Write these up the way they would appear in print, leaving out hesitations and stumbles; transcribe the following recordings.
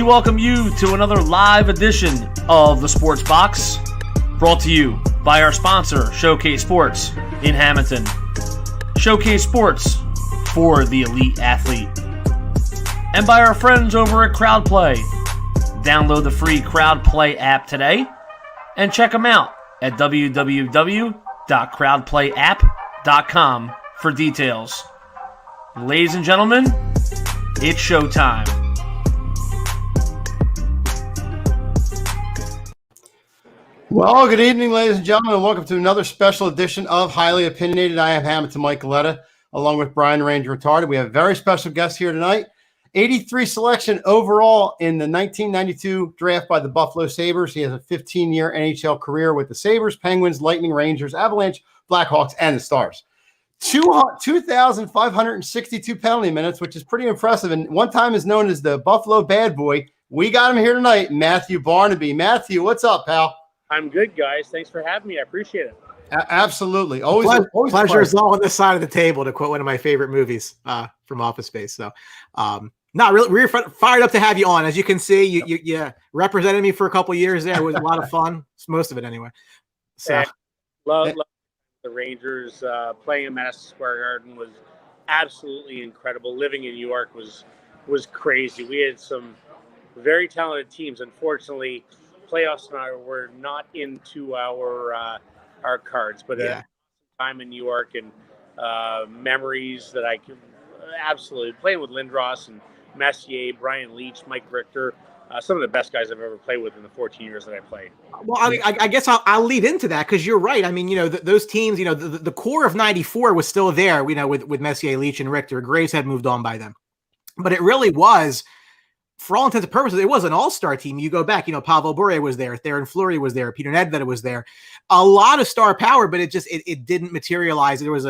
welcome you to another live edition of the Sports Box, brought to you by our sponsor, Showcase Sports in Hamilton. Showcase Sports for the elite athlete. And by our friends over at CrowdPlay. Download the free CrowdPlay app today and check them out at www.crowdplayapp.com for details. Ladies and gentlemen, it's showtime. Well, good evening, ladies and gentlemen, and welcome to another special edition of Highly Opinionated. I am Hamilton Mike Coletta, along with Brian Ranger Retarded. We have a very special guest here tonight. 83 selection overall in the 1992 draft by the Buffalo Sabres. He has a 15-year NHL career with the Sabres, Penguins, Lightning, Rangers, Avalanche, Blackhawks, and the Stars. 2,562 penalty minutes, which is pretty impressive, and one time is known as the Buffalo Bad Boy. We got him here tonight, Matthew Barnaby. Matthew, what's up, pal? I'm good, guys. Thanks for having me. I appreciate it. Absolutely. Always pleasure is all on this side of the table, to quote one of my favorite movies from Office Space. So, not really, we're fired up to have you on. As you can see, you represented me for a couple of years there. It was a lot of fun. Most of it, anyway. So, love the Rangers. Playing in Madison Square Garden was absolutely incredible. Living in New York was crazy. We had some very talented teams. Unfortunately, playoffs were not into our cards, but time in New York and memories that I can absolutely playing with Lindros and Messier, Ryan Leach, Mike Richter, some of the best guys I've ever played with in the 14 years that I played. Well, I guess I'll lead into that because you're right. I mean, those teams, the core of '94 was still there, with Messier, Leach, and Richter. Graves had moved on by then, but it really was, for all intents and purposes, it was an all-star team. You go back, Pavel Bure was there, Theoren Fleury was there, Peter Nedved was there. A lot of star power, but it didn't materialize. There was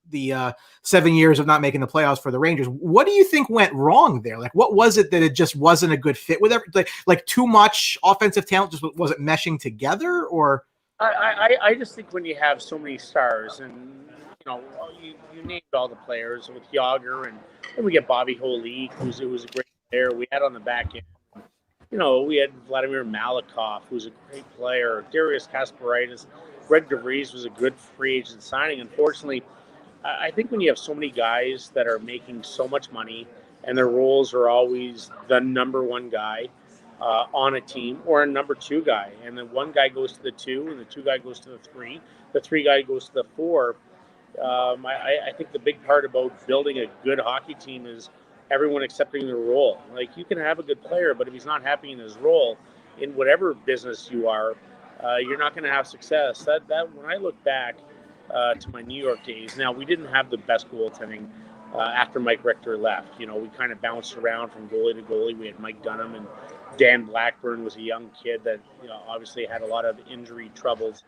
the 7 years of not making the playoffs for the Rangers. What do you think went wrong there? Like, what was it that it just wasn't a good fit with like too much offensive talent just wasn't meshing together? Or I just think when you have so many stars and you named all the players with Yager and we get Bobby Holik, who's a great player. We had on the back end, we had Vladimir Malakoff, who's a great player. Darius Kasparaitis, Greg DeVries was a good free agent signing. Unfortunately, I think when you have so many guys that are making so much money and their roles are always the number one guy on a team or a number two guy, and then one guy goes to the two and the two guy goes to the three guy goes to the four. I think the big part about building a good hockey team is everyone accepting their role. Like, you can have a good player, but if he's not happy in his role in whatever business you are, you're not going to have success. That when I look back to my New York days, now we didn't have the best goaltending after Mike Richter left. We kind of bounced around from goalie to goalie. We had Mike Dunham, and Dan Blackburn was a young kid that obviously had a lot of injury troubles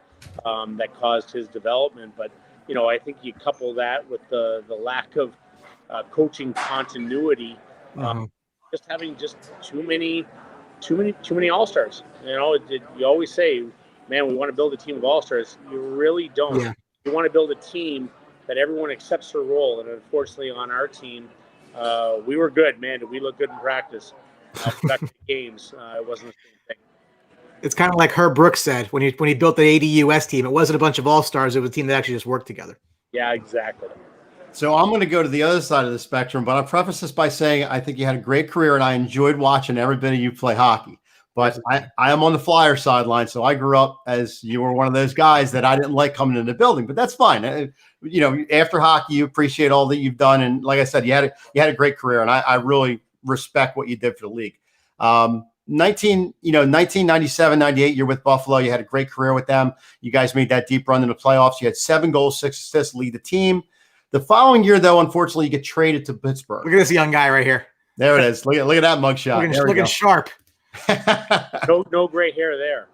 that caused his development. But I think you couple that with the lack of coaching continuity, just having too many all-stars. You always say, man, we want to build a team of all-stars. You really don't. Yeah. You want to build a team that everyone accepts their role. And unfortunately, on our team, we were good, man. Did we look good in practice? Back to the games, it wasn't the same thing. It's kind of like Herb Brooks said when he built the ADUS team. It wasn't a bunch of all-stars. It was a team that actually just worked together. Yeah, exactly. So I'm going to go to the other side of the spectrum, but I'll preface this by saying I think you had a great career and I enjoyed watching every bit of you play hockey. But I am on the Flyer sideline, so I grew up as you were one of those guys that I didn't like coming in the building. But that's fine. After hockey, you appreciate all that you've done, and like I said, you had a great career, and I really respect what you did for the league. 1997, 98, you're with Buffalo. You had a great career with them. You guys made that deep run in the playoffs. You had 7 goals, 6 assists, lead the team. The following year, though, unfortunately, you get traded to Pittsburgh. Look at this young guy right here. There it is. Look at that mugshot. Looking sharp. No gray hair there.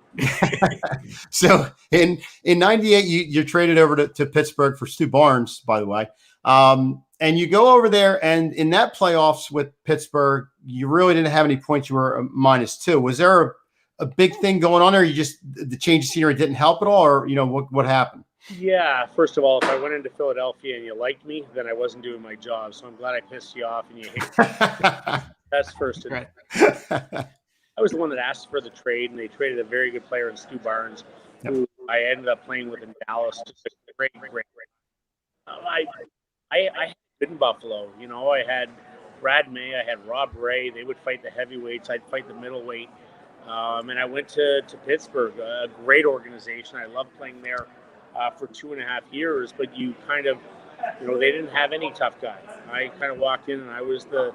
So in 98, you're traded over to Pittsburgh for Stu Barnes, by the way. And you go over there, and in that playoffs with Pittsburgh, you really didn't have any points. You were a -2. Was there a big thing going on there? You just, the change of scenery didn't help at all, or what happened? Yeah, first of all, if I went into Philadelphia and you liked me, then I wasn't doing my job. So I'm glad I pissed you off and you hate me. That's first. Right. I was the one that asked for the trade, and they traded a very good player in Stu Barnes, who I ended up playing with in Dallas. Just a great. I had been in Buffalo. You know, I had Brad May, I had Rob Ray. They would fight the heavyweights. I'd fight the middleweight. And I went to Pittsburgh, a great organization. I loved playing there for 2.5 years. But you kind of, you know, they didn't have any tough guy. I kind of walked in, and I was the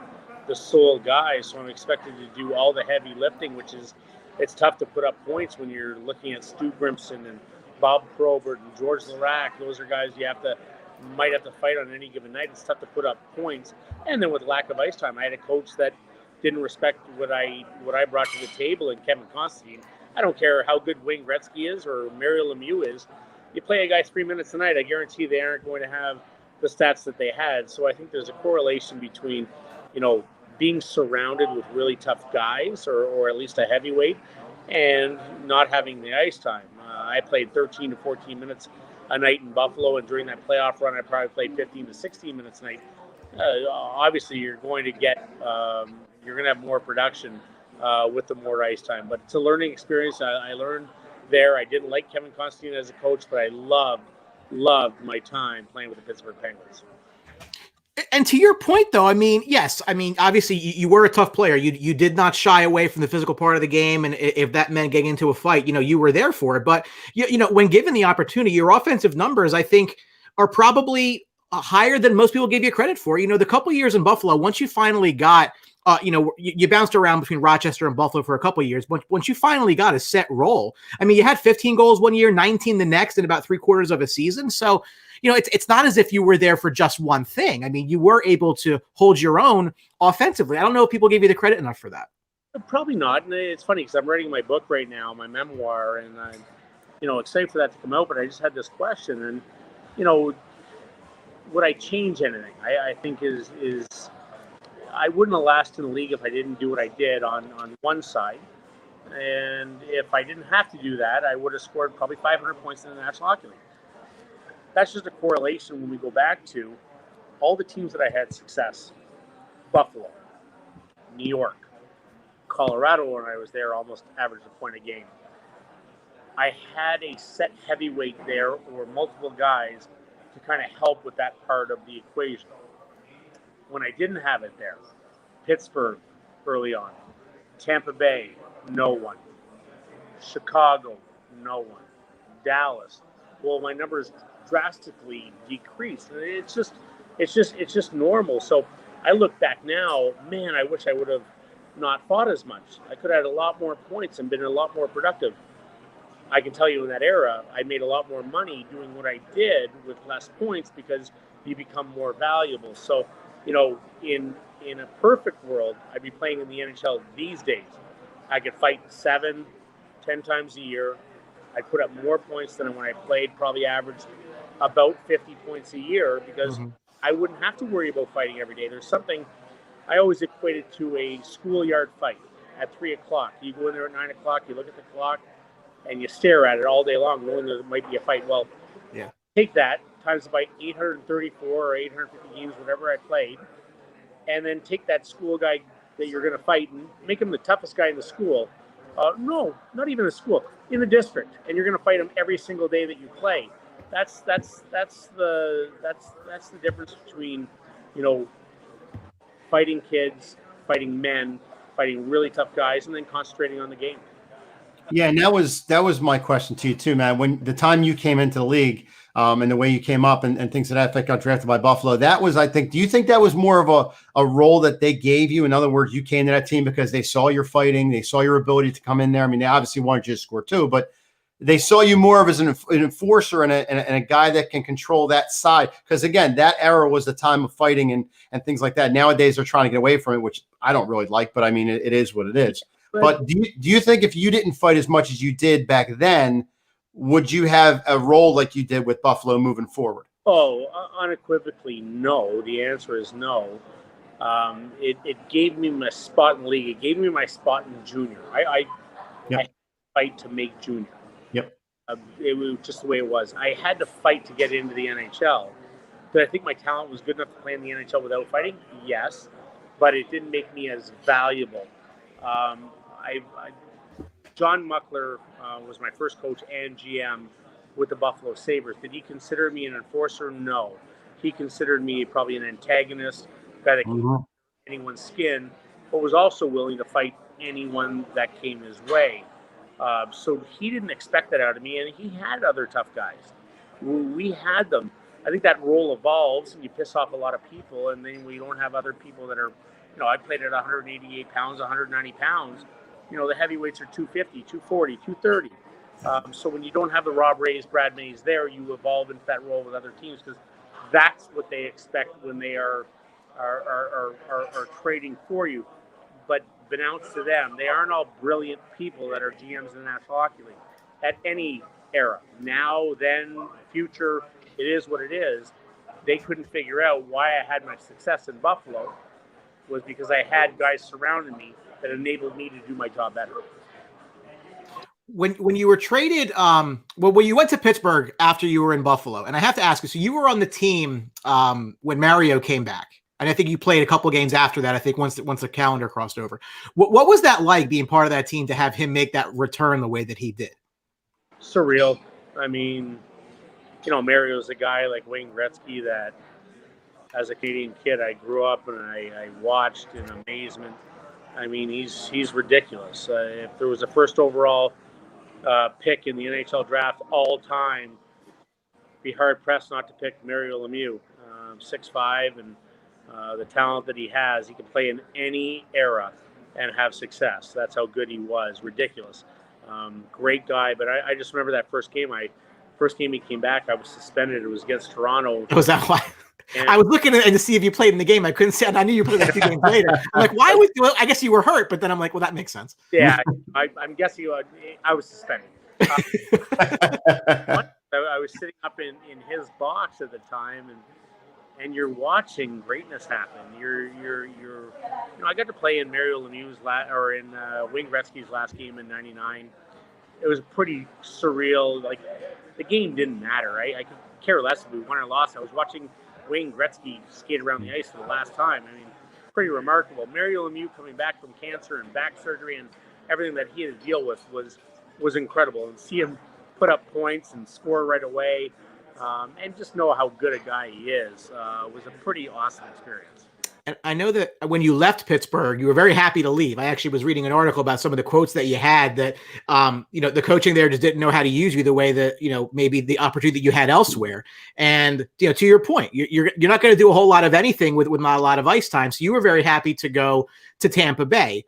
sole guy, so I'm expected to do all the heavy lifting, which is, it's tough to put up points when you're looking at Stu Grimson and Bob Probert and George Larac. Those are guys you might have to fight on any given night. It's tough to put up points. And then with lack of ice time, I had a coach that didn't respect what I brought to the table, and Kevin Constantine. I don't care how good Wayne Gretzky is or Mario Lemieux is. You play a guy 3 minutes a night, I guarantee they aren't going to have the stats that they had. So I think there's a correlation between, you know, being surrounded with really tough guys, or at least a heavyweight, and not having the ice time. I played 13 to 14 minutes a night in Buffalo, and during that playoff run, I probably played 15 to 16 minutes a night. Obviously, you're going to have more production with the more ice time. But it's a learning experience. I learned there. I didn't like Kevin Constantine as a coach, but I loved my time playing with the Pittsburgh Penguins. And to your point, though, I mean, yes, I mean, obviously you were a tough player. You did not shy away from the physical part of the game. And if that meant getting into a fight, you know, you were there for it. But, you know, when given the opportunity, your offensive numbers, I think, are probably higher than most people give you credit for. You know, the couple of years in Buffalo, once you finally got, you know, you bounced around between Rochester and Buffalo for a couple of years. But once you finally got a set role, I mean, you had 15 goals one year, 19 the next, in about 3/4 of a season. So, you know, it's not as if you were there for just one thing. I mean, you were able to hold your own offensively. I don't know if people gave you the credit enough for that. Probably not. And it's funny because I'm writing my book right now, my memoir, and I'm, you know, excited for that to come out. But I just had this question, and, you know, would I change anything? I think is I wouldn't have lasted in the league if I didn't do what I did on one side. And if I didn't have to do that, I would have scored probably 500 points in the National Hockey League. That's just a correlation when we go back to all the teams that I had success. Buffalo, New York, Colorado, when I was there, almost averaged a point a game. I had a set heavyweight there, or multiple guys to kind of help with that part of the equation. When I didn't have it there, Pittsburgh early on, Tampa Bay, no one. Chicago, no one. Dallas, well, my numbers drastically decreased. It's just normal. So I look back now, man, I wish I would have not fought as much. I could have had a lot more points and been a lot more productive. I can tell you in that era, I made a lot more money doing what I did with less points because you become more valuable. So, you know, in a perfect world, I'd be playing in the NHL these days. I could fight 7-10 times a year. I'd put up more points than when I played, probably averaged about 50 points a year, because I wouldn't have to worry about fighting every day. There's something I always equated to a schoolyard fight at 3 o'clock. You go in there at 9 o'clock, you look at the clock, and you stare at it all day long, knowing there might be a fight. Well, yeah. Take that times by 834 or 850 games, whatever I played, and then take that school guy that you're going to fight and make him the toughest guy in the school. No, not even a school, in the district, and you're going to fight him every single day that you play. That's the difference between, you know, fighting kids, fighting men, fighting really tough guys, and then concentrating on the game. Yeah, and that was my question to you too, man. When the time you came into the league, and the way you came up and things of that effect, got drafted by Buffalo, that was, I think, do you think that was more of a role that they gave you? In other words, you came to that team because they saw your fighting, they saw your ability to come in there. I mean, they obviously wanted you to score too, but they saw you more of as an enforcer and a guy that can control that side. Because again, that era was the time of fighting and things like that. Nowadays, they're trying to get away from it, which I don't really like, but I mean, it is what it is. But do you think if you didn't fight as much as you did back then, would you have a role like you did with Buffalo moving forward? Oh, unequivocally, no. The answer is no. It gave me my spot in the league. It gave me my spot in junior. I had to fight to make junior. Yep. It was just the way it was. I had to fight to get into the NHL. Did I think my talent was good enough to play in the NHL without fighting? Yes. but it didn't make me as valuable. John Muckler was my first coach and GM with the Buffalo Sabres. Did he consider me an enforcer? No. He considered me probably an antagonist, guy that can anyone's skin, but was also willing to fight anyone that came his way. So he didn't expect that out of me, and he had other tough guys. We had them. I think that role evolves, and you piss off a lot of people, and then we don't have other people that are, I played at 188 pounds, 190 pounds. The heavyweights are 250, 240, 230. So when you don't have the Rob Rays, Brad Mays there, you evolve into that role with other teams because that's what they expect when they are trading for you. But announced to them, they aren't all brilliant people that are GMs in the National Hockey League at any era. Now, then, future, it is what it is. They couldn't figure out why I had my success in Buffalo was because I had guys surrounding me that enabled me to do my job better. When you were traded, when you went to Pittsburgh after you were in Buffalo, and I have to ask you, so you were on the team when Mario came back, and I think you played a couple games after that. I think once the calendar crossed over. What was that like being part of that team to have him make that return the way that he did? Surreal. I mean, Mario's a guy like Wayne Gretzky that, as a Canadian kid, I grew up and I watched in amazement. I mean, he's ridiculous. If there was a first overall pick in the NHL draft all time, be hard pressed not to pick Mario Lemieux. 6'5", and the talent that he has, he can play in any era and have success. That's how good he was. Ridiculous. Great guy. But I just remember that first game. First game he came back, I was suspended. It was against Toronto. Was that why? And I was looking at it to see if you played in the game. I couldn't see it. I knew you played a few games later. I'm like, why was you? I guess you were hurt, but then I'm like, well, that makes sense. Yeah, I'm guessing I was suspended. I was sitting up in his box at the time, and you're watching greatness happen. I got to play in Mario Lemieux's Wayne Gretzky's last game in '99. It was pretty surreal. Like, the game didn't matter. I could care less if we won or lost. I was watching Wayne Gretzky skate around the ice for the last time. I mean, pretty remarkable. Mario Lemieux coming back from cancer and back surgery and everything that he had to deal with was incredible. And see him put up points and score right away, and just know how good a guy he is, was a pretty awesome experience. And I know that when you left Pittsburgh, you were very happy to leave. I actually was reading an article about some of the quotes that you had that, the coaching there just didn't know how to use you the way that, maybe the opportunity that you had elsewhere. And, to your point, you're not going to do a whole lot of anything with not a lot of ice time. So you were very happy to go to Tampa Bay,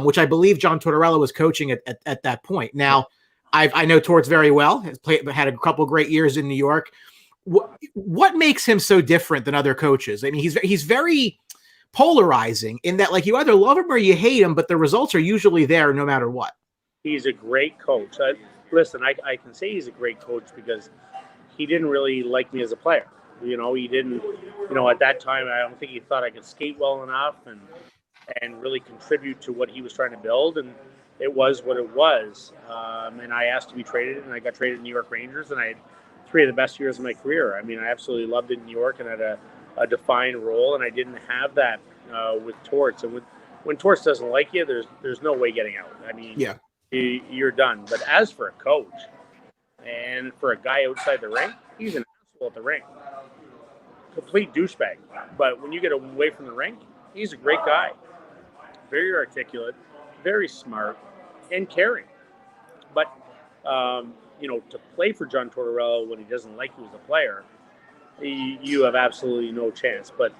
which I believe John Tortorella was coaching at that point. Now, I know Torts very well, had a couple great years in New York. What makes him so different than other coaches? I mean, he's very polarizing in that, like, you either love him or you hate him, but the results are usually there no matter what. He's a great coach. Listen, I can say he's a great coach because he didn't really like me as a player. He didn't, at that time, I don't think he thought I could skate well enough and really contribute to what he was trying to build. And it was what it was. And I asked to be traded, and I got traded to New York Rangers, and I had 3 of the best years of my career. I mean, I absolutely loved it in New York and had a defined role, and I didn't have that with Torts. And when Torts doesn't like you, there's no way getting out. I mean, yeah, you're done. But as for a coach and for a guy outside the rink, he's an asshole at the rink, complete douchebag. But when you get away from the rink, he's a great guy, very articulate, very smart, and caring. But to play for John Tortorella when he doesn't like you as a player, you have absolutely no chance. But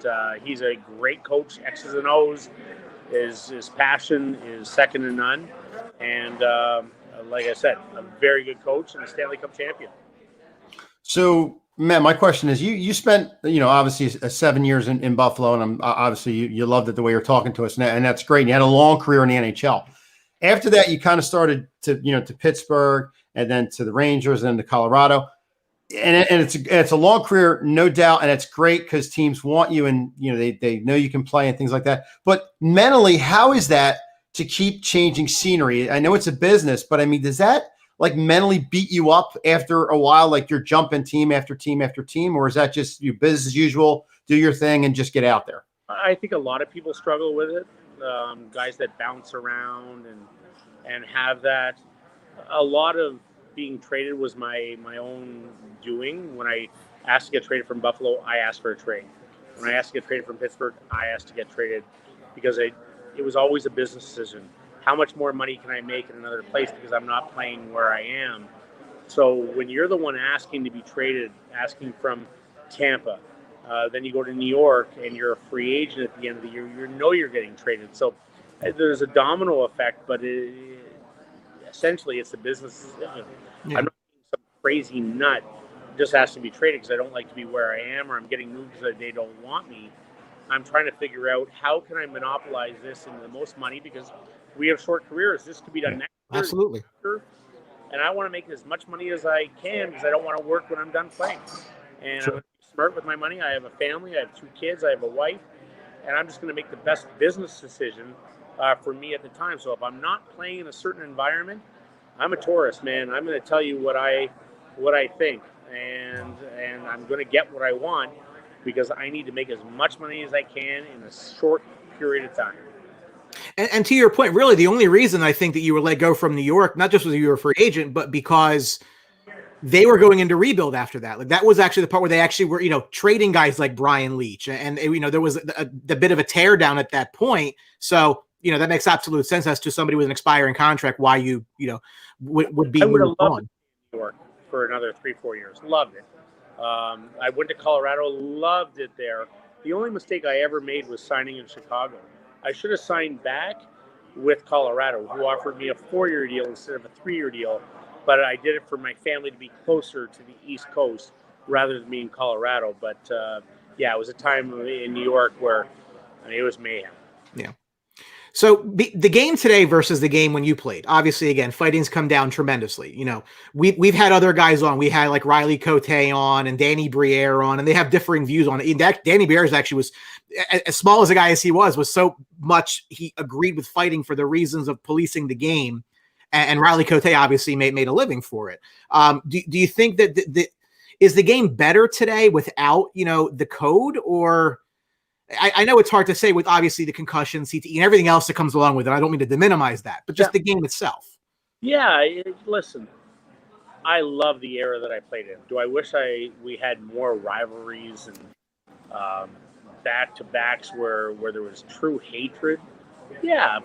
he's a great coach. X's and O's. His passion is second to none. And like I said, a very good coach and a Stanley Cup champion. So, Matt, my question is, you spent, obviously 7 years in Buffalo, and obviously you loved it the way you're talking to us, and that's great. And you had a long career in the NHL. After that, you kind of started to Pittsburgh, and then to the Rangers, and then to Colorado. And it's a long career, no doubt, and it's great because teams want you, and they know you can play and things like that. But mentally, how is that to keep changing scenery? I know it's a business, but I mean, does that like mentally beat you up after a while, like you're jumping team after team after team, or is that just you business as usual, do your thing and just get out there? I think a lot of people struggle with it. Guys that bounce around and have that. A lot of being traded was my own doing. When I asked to get traded from Buffalo, I asked for a trade. When I asked to get traded from Pittsburgh, I asked to get traded because it was always a business decision. How much more money can I make in another place because I'm not playing where I am? So when you're the one asking to be traded, asking from Tampa, then you go to New York and you're a free agent at the end of the year, you know you're getting traded. So there's a domino effect, but essentially it's a business decision. Yeah. I'm not some crazy nut just asking to be traded because I don't like to be where I am or I'm getting moved because they don't want me. I'm trying to figure out how can I monopolize this into the most money because we have short careers. This could be done next year. Absolutely. And I want to make as much money as I can because I don't want to work when I'm done playing. And I'm going to be smart with my money. I have a family. I have 2 kids. I have a wife. And I'm just going to make the best business decision for me at the time. So if I'm not playing in a certain environment, I'm a tourist, man. I'm going to tell you what I think. And I'm going to get what I want because I need to make as much money as I can in a short period of time. And to your point, really, the only reason I think that you were let go from New York, not just because you were a free agent, but because they were going into rebuild after that. Like that was actually the part where they actually were, trading guys like Ryan Leach, and there was the bit of a tear down at that point. So that makes absolute sense as to somebody with an expiring contract why you would be moved on. New York for another 3-4 years, loved it. I went to Colorado, loved it there. The only mistake I ever made was signing in Chicago. I should have signed back with Colorado, who offered me a 4-year deal instead of a 3-year deal. But I did it for my family to be closer to the East Coast rather than being Colorado. But it was a time in New York where it was mayhem. Yeah. So the game today versus the game when you played, obviously, again, fighting's come down tremendously. We've had other guys on. We had like Riley Cote on and Danny Briere on, and they have differing views on it. Danny Briere actually was, as small as a guy as he was so much he agreed with fighting for the reasons of policing the game. And Riley Cote obviously made a living for it. Do you think that is the game better today without, the code? Or I know it's hard to say with obviously the concussion, CTE, and everything else that comes along with it. I don't mean to minimize that, but just the game itself. Yeah, listen, I love the era that I played in. Do I wish we had more rivalries and back-to-backs where there was true hatred? Yeah,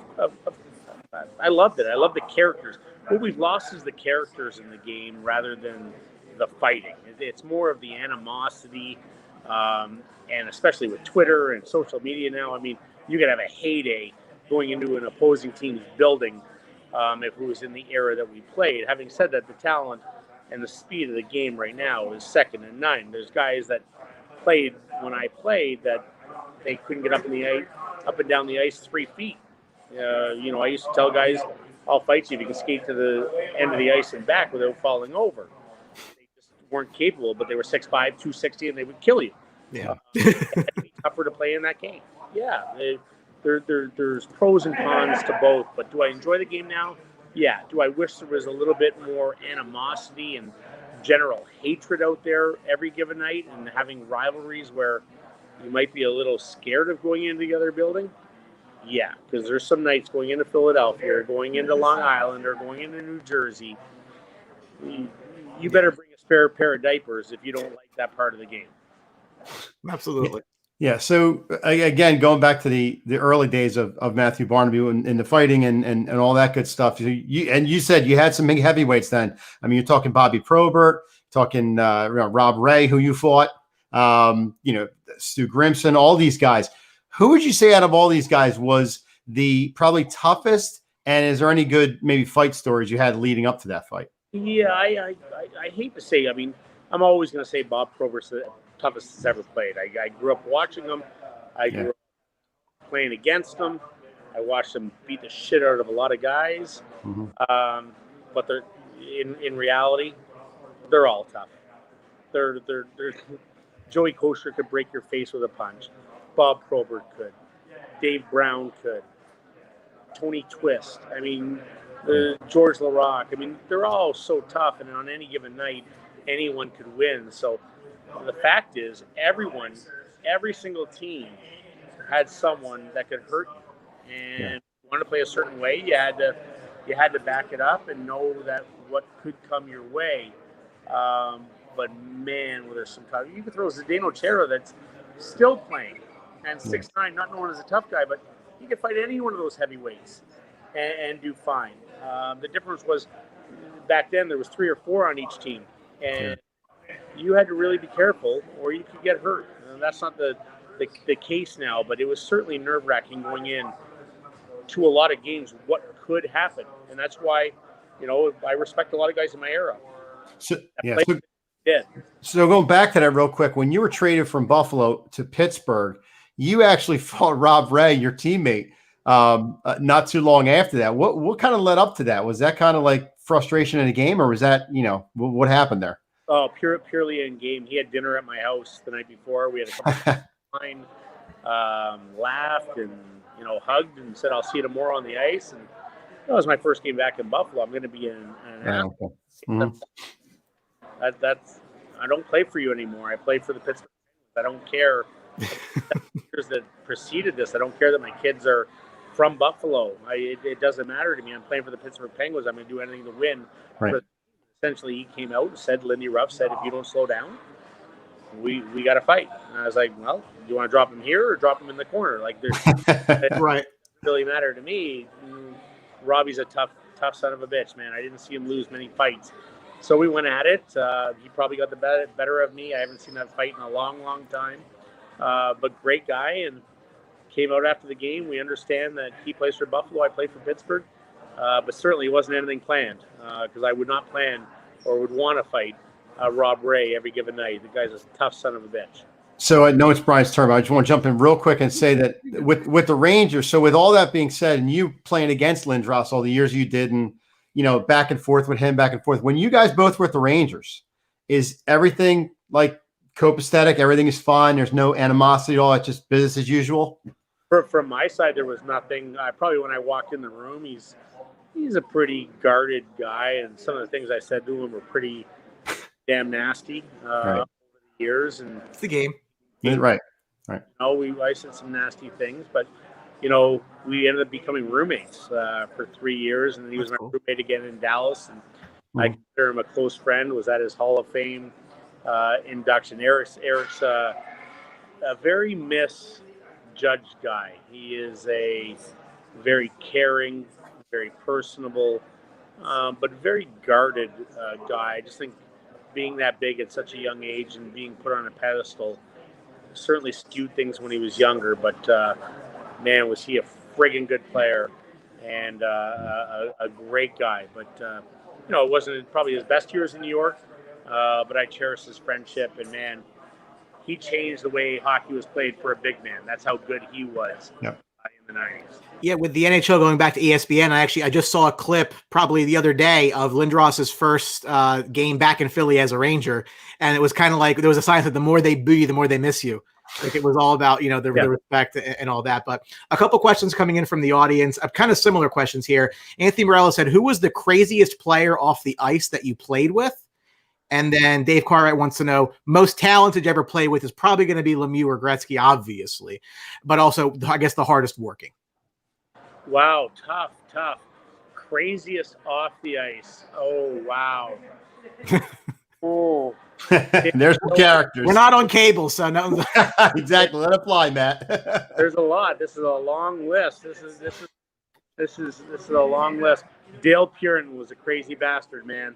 I loved it. I love the characters. What we've lost is the characters in the game rather than the fighting. It's more of the animosity, and especially with Twitter and social media now. I mean, you could have a heyday going into an opposing team's building if it was in the era that we played. Having said that, the talent and the speed of the game right now is second to none. There's guys that played when I played that they couldn't get up and down the ice 3 feet. I used to tell guys, I'll fight you if you can skate to the end of the ice and back without falling over. They just weren't capable, but they were 6'5", 260, and they would kill you. Yeah. It had to be tougher to play in that game. Yeah, there's pros and cons to both, but do I enjoy the game now? Yeah. Do I wish there was a little bit more animosity and general hatred out there every given night and having rivalries where you might be a little scared of going into the other building? Yeah, because there's some nights going into Philadelphia or going into Long Island or going into New Jersey. You better bring a spare pair of diapers if you don't like that part of the game. Absolutely. Yeah. So again, going back to the early days of Matthew Barnaby and the fighting and all that good stuff. You said you had some big heavyweights then. I mean, you're talking Bobby Probert, talking Rob Ray, who you fought, Stu Grimson, all these guys. Who would you say out of all these guys was the probably toughest? And is there any good maybe fight stories you had leading up to that fight? Yeah, I hate to say. I mean, I'm always going to say Bob Probert's the toughest that's ever played. I grew up watching him. I grew up playing against him. I watched him beat the shit out of a lot of guys. Mm-hmm. But they're in reality, they're all tough. They're Joey Kosher could break your face with a punch. Bob Probert could. Dave Brown could. Tony Twist. I mean, George LaRocque. I mean, they're all so tough, and on any given night, anyone could win. So the fact is, every single team had someone that could hurt you and wanted to play a certain way, you had to back it up and know that what could come your way. But man, there's some tough. You can throw Zdeno Chara that's still playing and 6'9", not known as a tough guy, but he could fight any one of those heavyweights and do fine. The difference was back then there was 3 or 4 on each team, and you had to really be careful or you could get hurt. And that's not the case now, but it was certainly nerve-wracking going in to a lot of games what could happen, and that's why I respect a lot of guys in my era. So going back to that real quick, when you were traded from Buffalo to Pittsburgh, you actually fought Rob Ray, your teammate, not too long after that. What kind of led up to that? Was that kind of like frustration in the game, or was that, what happened there? Oh, purely in game. He had dinner at my house the night before. We had a couple of wine, laughed and, hugged and said, I'll see you tomorrow on the ice. And that was my first game back in Buffalo. I'm going to be in I don't play for you anymore. I play for the Pittsburgh Penguins. I don't care the years that preceded this. I don't care that my kids are from Buffalo. It doesn't matter to me. I'm playing for the Pittsburgh Penguins. I'm going to do anything to win. Right. But essentially, he came out and said, Lindy Ruff said, if you don't slow down, we got to fight. And I was like, well, do you want to drop him here or drop him in the corner? Like, there's right. It really matter to me. Robbie's a tough son of a bitch, man. I didn't see him lose many fights. So we went at it. He probably got the better of me. I haven't seen that fight in a long, long time. But great guy, and came out after the game. We understand that he plays for Buffalo. I play for Pittsburgh. But certainly it wasn't anything planned because I would not plan or would want to fight Rob Ray every given night. The guy's a tough son of a bitch. So I know it's Brian's turn, but I just want to jump in real quick and say that with the Rangers, so with all that being said, and you playing against Lindros all the years you did, and back and forth with him, back and forth, when you guys both were at the Rangers, is everything like copacetic? Everything is fine? There's no animosity at all? It's just business as usual? From my side, there was nothing. Probably when I walked in the room, he's a pretty guarded guy, and some of the things I said to him were pretty damn nasty over the years. And it's the game. Right. I said some nasty things, but we ended up becoming roommates for 3 years, and he was my roommate again in Dallas. And I consider him a close friend. Was at his Hall of Fame induction. Eric's a very misjudged guy. He is a very caring, very personable, but very guarded guy. I just think being that big at such a young age and being put on a pedestal certainly skewed things when he was younger. But man, was he a friggin' good player and a great guy. But it wasn't probably his best years in New York, but I cherish his friendship. And man, he changed the way hockey was played for a big man. That's how good he was. Yep. In the 90s. Yeah, with the NHL going back to ESPN, I just saw a clip probably the other day of Lindros's first game back in Philly as a Ranger, and it was kind of like there was a sign that the more they boo you, the more they miss you. Like it was all about the respect and all that. But a couple questions coming in from the audience, kind of similar questions here. Anthony Morello said, "Who was the craziest player off the ice that you played with?" And then Dave Cartwright wants to know, most talented you ever play with is probably going to be Lemieux or Gretzky, obviously, but also, I guess, the hardest working. Wow, tough. Craziest off the ice. Oh, wow. Oh. There's some characters. We're not on cable, so no. Exactly. Let it fly, Matt. There's a lot. This is a long list. This is a long list. Dale Purin was a crazy bastard, man.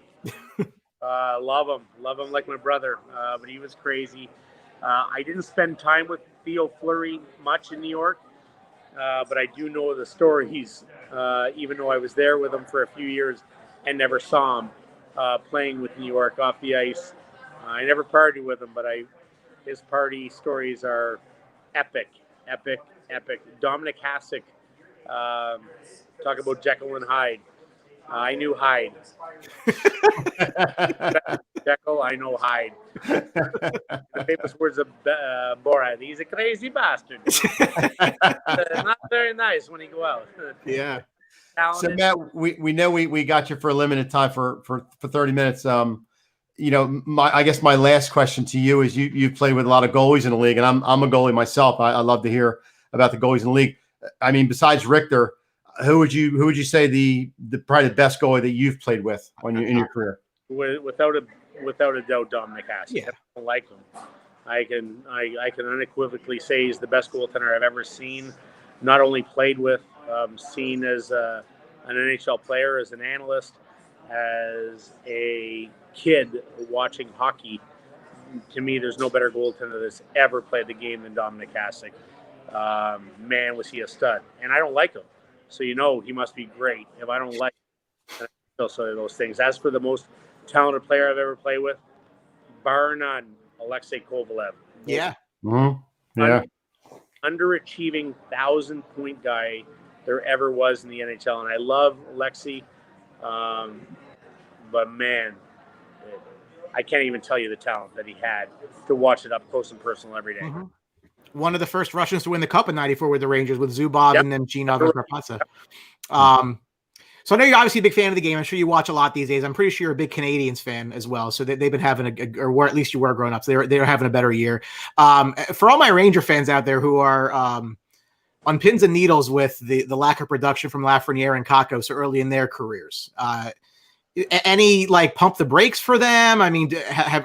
Love him like my brother, but he was crazy. I didn't spend time with Theo Fleury much in New York, but I do know the stories, even though I was there with him for a few years and never saw him playing with New York off the ice. I never partied with him, but his party stories are epic. Dominic Hasek, talk about Jekyll and Hyde. I knew Hyde. Jekyll, I know Hyde. The famous words of Borat. He's a crazy bastard. Not very nice when he go out. Yeah. Talented. So Matt, we know we got you for a limited time for 30 minutes. I guess my last question to you is you've played with a lot of goalies in the league, and I'm a goalie myself. I love to hear about the goalies in the league. I mean, besides Richter, who would you say the probably the best goalie that you've played with in your career? Without a doubt, Dominic Hasek. Yeah. I don't like him. I can unequivocally say he's the best goaltender I've ever seen. Not only played with, seen as an NHL player, as an analyst, as a kid watching hockey. To me, there's no better goaltender that's ever played the game than Dominic Hasek. Man, was he a stud. And I don't like him. So he must be great. If I don't like him, I still say those things. As for the most talented player I've ever played with, bar none, Alexei Kovalev. Yeah. Mm-hmm. Yeah. Underachieving 1,000-point guy there ever was in the NHL. And I love Alexei. But man, I can't even tell you the talent that he had to watch it up close and personal every day. Mm-hmm. One of the first Russians to win the Cup in '94 with the Rangers, with Zubov and then Chinov and Karpatsa. So I know you're obviously a big fan of the game. I'm sure you watch a lot these days. I'm pretty sure you're a big Canadians fan as well. So they've been having or at least you were growing up. So they're having a better year. For all my Ranger fans out there who are on pins and needles with the lack of production from Lafreniere and Kakko so early in their careers, any pump the brakes for them? I mean,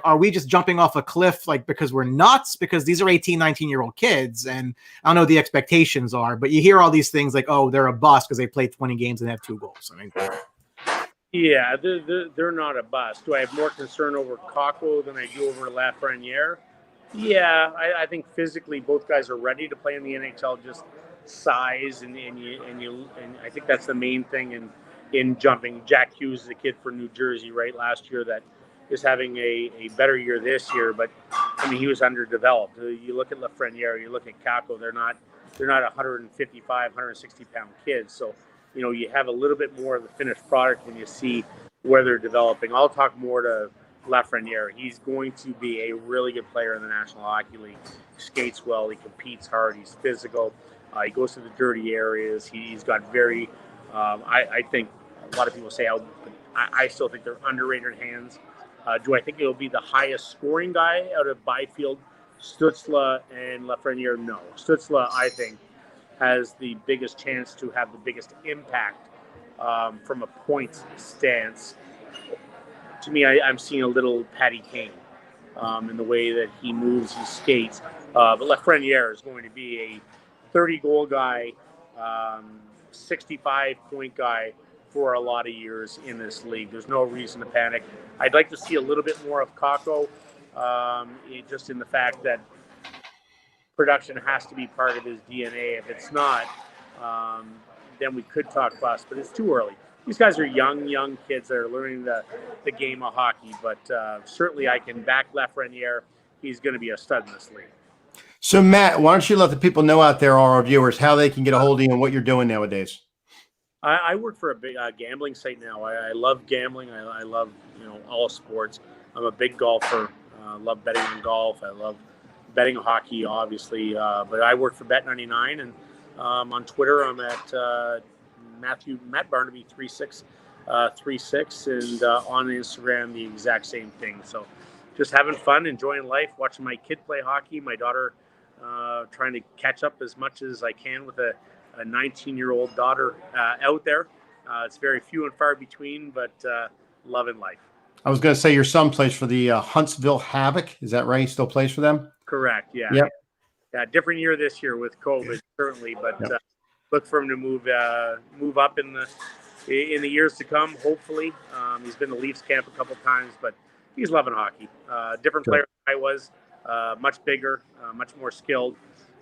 are we just jumping off a cliff because we're nuts? Because these are 18, 19-year-old kids, and I don't know what the expectations are, but you hear all these things oh, they're a bust because they played 20 games and have 2 goals. I mean, yeah, they're not a bust. Do I have more concern over Kakko than I do over Lafreniere? Yeah, I think physically both guys are ready to play in the NHL. Just size and I think that's the main thing in jumping. Jack Hughes is a kid from New Jersey, right, last year that is having a better year this year, but I mean he was underdeveloped. You look at Lafreniere, you look at Kakko, they're not 155, 160 pound kids. So you have a little bit more of the finished product when you see where they're developing. I'll talk more to Lafreniere. He's going to be a really good player in the National Hockey League. He skates well, he competes hard, he's physical, he goes to the dirty areas. He's got very I think a lot of people say I still think they're underrated hands. Do I think it'll be the highest scoring guy out of Byfield, Stützle, and Lafreniere? No. Stützle, I think, has the biggest chance to have the biggest impact from a points stance. To me, I'm seeing a little Patty Kane in the way that he moves, he skates. But Lafreniere is going to be a 30-goal guy, 65-point guy for a lot of years in this league. There's no reason to panic. I'd like to see a little bit more of Kakko, just in the fact that production has to be part of his DNA. If it's not, then we could talk bust, but it's too early. These guys are young kids that are learning the game of hockey, but certainly I can back Lafreniere. He's going to be a stud in this league. So, Matt, why don't you let the people know out there, our viewers, how they can get a hold of you and what you're doing nowadays? I work for a big gambling site now. I love gambling. I love all sports. I'm a big golfer. Love betting on golf. I love betting hockey, obviously. But I work for Bet99, and on Twitter I'm at Matt Barnaby 3636, and on Instagram the exact same thing. So just having fun, enjoying life, watching my kid play hockey. My daughter trying to catch up as much as I can with a 19-year-old daughter out there. It's very few and far between, but loving life. I was going to say your son plays for the Huntsville Havoc. Is that right? He still plays for them? Correct. Yeah. Yep. Yeah. Different year this year with COVID, certainly, but look for him to move up in the years to come. Hopefully, he's been to Leafs camp a couple times, but he's loving hockey. Different player than I was, much bigger, much more skilled,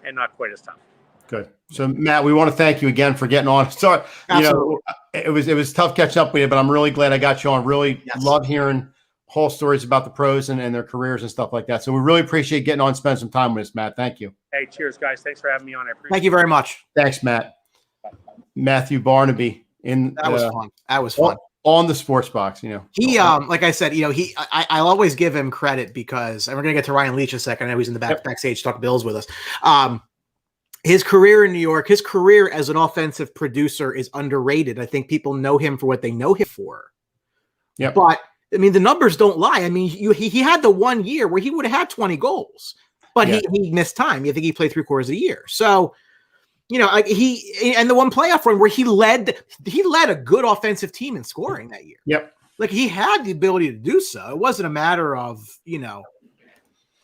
and not quite as tough. Good. So, Matt, we want to thank you again for getting on. Sorry, it was tough catching up with you, but I'm really glad I got you on. Really love hearing whole stories about the pros and their careers and stuff like that. So we really appreciate getting on and spending some time with us, Matt. Thank you. Hey, cheers, guys. Thanks for having me on. I appreciate it. Thank you very much. Thanks, Matt. Matthew Barnaby that was fun. That was fun. On the Sports Box, he like I said, I'll always give him credit because, and we're gonna get to Ryan Leach in a second. I know he's in the backstage talking Bills with us. His career in New York, his career as an offensive producer is underrated. I think people know him for what they know him for. Yeah, but I mean the numbers don't lie. I mean he had the 1 year where he would have had 20 goals, but he missed time. You think he played 3/4 of the year. So You know, like and the one playoff run where he led a good offensive team in scoring that year. Yep. Like he had the ability to do so. It wasn't a matter of,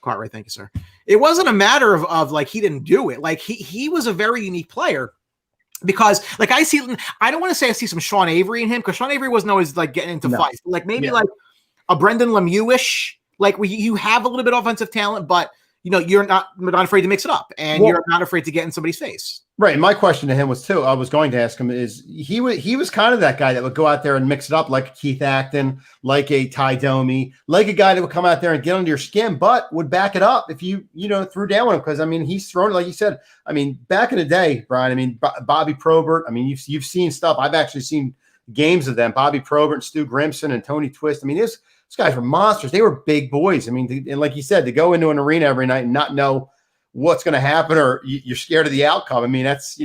Cartwright, thank you, sir. It wasn't a matter of like he didn't do it. Like he was a very unique player because like I don't want to say I see some Sean Avery in him because Sean Avery wasn't always like getting into fights. But like maybe like a Brendan Lemieux-ish, like you have a little bit of offensive talent, but you're not afraid to mix it up and you're not afraid to get in somebody's face. Right. And my question to him was too, I was going to ask him is he was kind of that guy that would go out there and mix it up like Keith Acton, like a Ty Domi, like a guy that would come out there and get under your skin, but would back it up if you threw down with him. Cause I mean, he's thrown, like you said, I mean, back in the day, Brian, I mean, Bobby Probert, I mean, you've seen stuff. I've actually seen games of them, Bobby Probert, Stu Grimson and Tony Twist. I mean, these guys were monsters. They were big boys. I mean, and like you said, to go into an arena every night and not know what's going to happen or you're scared of the outcome. I mean, that's,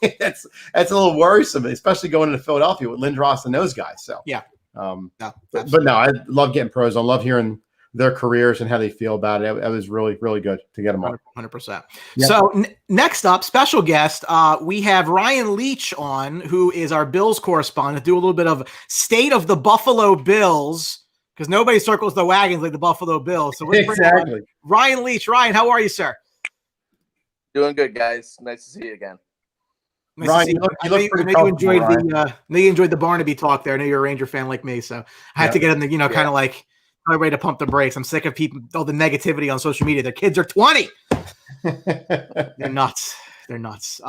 that's a little worrisome, especially going into Philadelphia with Lindros and those guys. So, yeah. But no, I love getting pros. I love hearing their careers and how they feel about it. It was really, really good to get them on. 100%. Yeah. So next up, special guest, we have Ryan Leach on, who is our Bills correspondent, do a little bit of state of the Buffalo Bills because nobody circles the wagons like the Buffalo Bills. So exactly. Ryan Leach. Ryan, how are you, sir? Doing good, guys. Nice to see you again. Nice Ryan, you look pretty comfortable, you enjoyed the Barnaby talk there. I know you're a Ranger fan like me, so I had to get in the, kind of like ready to pump the brakes. I'm sick of all the negativity on social media. Their kids are 20. They're nuts. They're nuts.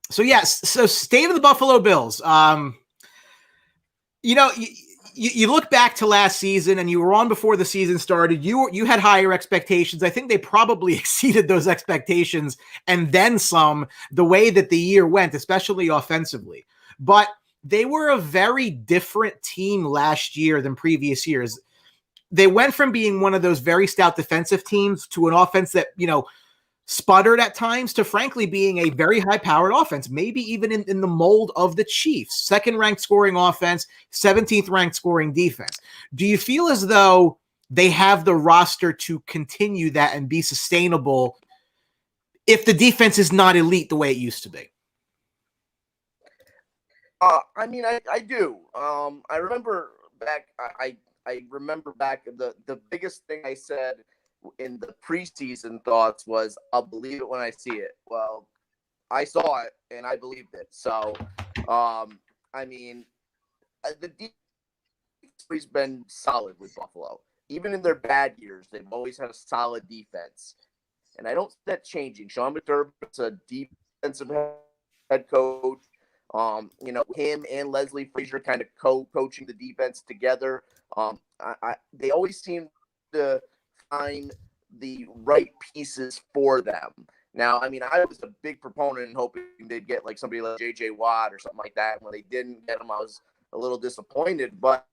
So yes. So state of the Buffalo Bills. You look back to last season and you were on before the season started. You had higher expectations. I think they probably exceeded those expectations and then some the way that the year went, especially offensively. But they were a very different team last year than previous years. They went from being one of those very stout defensive teams to an offense that, sputtered at times to frankly being a very high-powered offense, maybe even in the mold of the Chiefs. Second-ranked scoring offense, 17th ranked scoring defense. Do you feel as though they have the roster to continue that and be sustainable if the defense is not elite the way it used to be? I mean, I do. I remember back. I remember back the biggest thing I said in the preseason thoughts was I'll believe it when I see it. Well, I saw it and I believed it. So, I mean, the defense has been solid with Buffalo. Even in their bad years, they've always had a solid defense. And I don't see that changing. Sean McDermott's a defensive head coach. Him and Leslie Frazier kind of co-coaching the defense together. They always seem to find the right pieces for them. Now, I mean, I was a big proponent and hoping they'd get like somebody like J.J. Watt or something like that. When they didn't get him, I was a little disappointed. But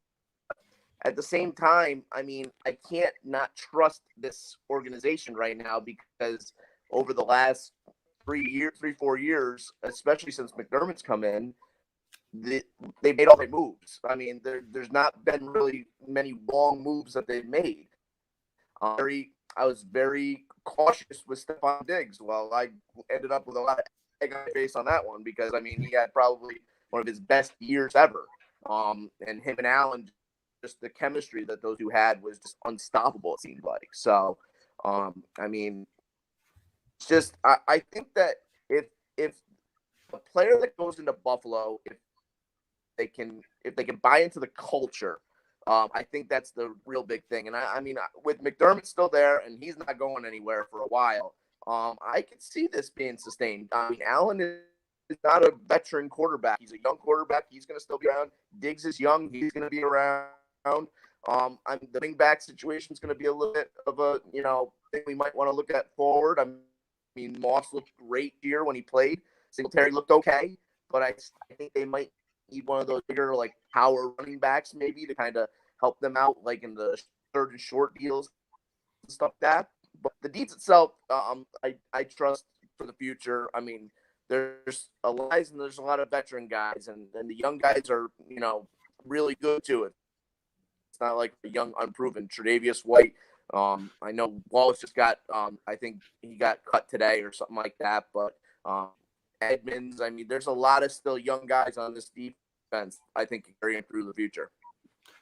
at the same time, I mean, I can't not trust this organization right now because over the last 4 years, especially since McDermott's come in, they made all the moves. I mean, there's not been really many wrong moves that they've made. I was very cautious with Stephon Diggs. Well, I ended up with a lot of egg on my face on that one because, I mean, he had probably one of his best years ever. And him and Allen, just the chemistry that those two had was just unstoppable, it seemed like. So, I mean, just I think that if a player that goes into Buffalo, if they can buy into the culture, I think that's the real big thing. And I mean, with McDermott still there and he's not going anywhere for a while, I could see this being sustained. I mean, Allen is not a veteran quarterback. He's a young quarterback. He's going to still be around. Diggs is young. He's going to be around. The running back situation is going to be a little bit of a, thing we might want to look at forward. I mean, Moss looked great here when he played. Singletary looked okay, but I think they might need one of those bigger, like, power running backs maybe to kind of help them out, like in the third and short deals and stuff like that. But the defense itself, I trust for the future. I mean, there's a lot of veteran guys, and the young guys are, really good to it. It's not like the young, unproven Tre'Davious White. I know Wallace just got, I think he got cut today or something like that. But Edmonds. I mean, there's a lot of still young guys on this defense. I think can carry him through the future.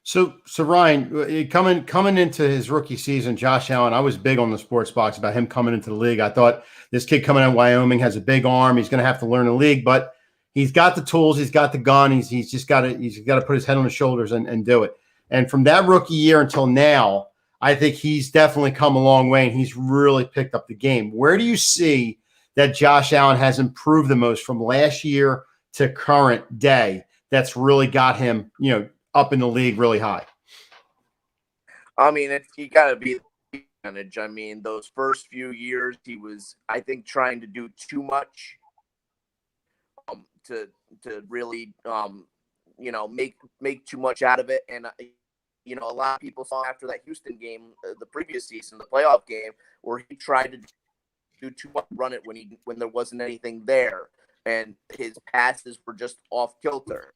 So Ryan, coming into his rookie season, Josh Allen, I was big on the sports box about him coming into the league. I thought this kid coming out of Wyoming has a big arm. He's going to have to learn the league, but he's got the tools. He's got the gun. He's just got to put his head on his shoulders and do it. And from that rookie year until now, I think he's definitely come a long way, and he's really picked up the game. Where do you see that Josh Allen has improved the most from last year to current day that's really got him, up in the league really high? I mean, he got to be the advantage. I mean, those first few years, he was, I think, trying to do too much to really, make too much out of it. And, a lot of people saw after that Houston game, the previous season, the playoff game, where he tried to do too much, run it when there wasn't anything there. And his passes were just off kilter.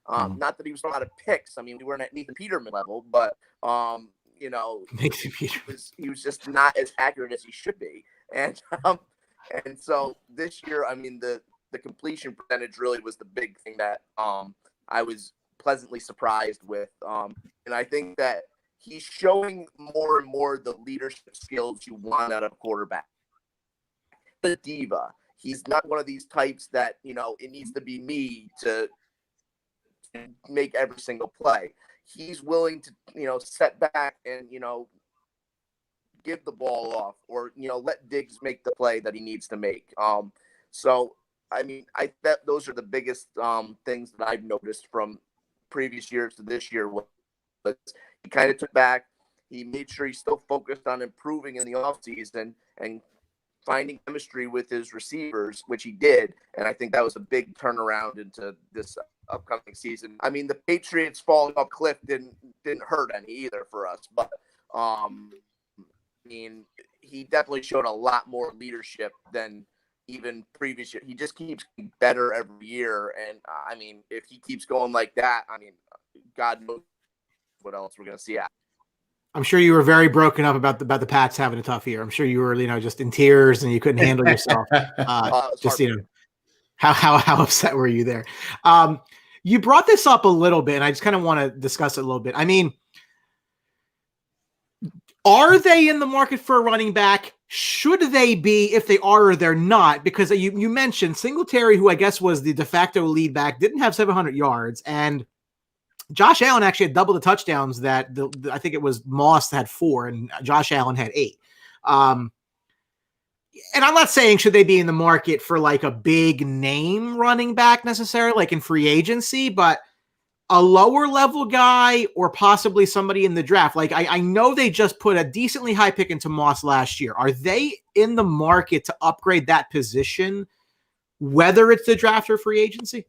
Not that he was a lot of picks. I mean, we weren't at Nathan Peterman level, but he was just not as accurate as he should be. And so this year, I mean, the completion percentage really was the big thing that I was pleasantly surprised with. And I think that he's showing more and more the leadership skills you want out of a quarterback. The diva. He's not one of these types that, it needs to be me to make every single play. He's willing to, set back and, give the ball off or, let Diggs make the play that he needs to make. So, I mean, I bet those are the biggest things that I've noticed from previous years to this year. But he kind of took back. He made sure he's still focused on improving in the offseason and finding chemistry with his receivers, which he did. And I think that was a big turnaround into this upcoming season. I mean, the Patriots falling off cliff didn't hurt any either for us, but I mean, he definitely showed a lot more leadership than even previous year. He just keeps getting better every year. And I mean, if he keeps going like that, I mean, God knows what else we're going to see. I'm sure you were very broken up about the Pats having a tough year. I'm sure you were, just in tears and you couldn't handle yourself. How upset were you there? You brought this up a little bit, and I just kind of want to discuss it a little bit. I mean, are they in the market for a running back? Should they be? If they are or they're not? Because you mentioned Singletary, who I guess was the de facto lead back, didn't have 700 yards, and Josh Allen actually had double the touchdowns that I think it was Moss had 4 and Josh Allen had 8. And I'm not saying should they be in the market for like a big name running back necessarily, like in free agency, but a lower level guy or possibly somebody in the draft. Like I know they just put a decently high pick into Moss last year. Are they in the market to upgrade that position, whether it's the draft or free agency?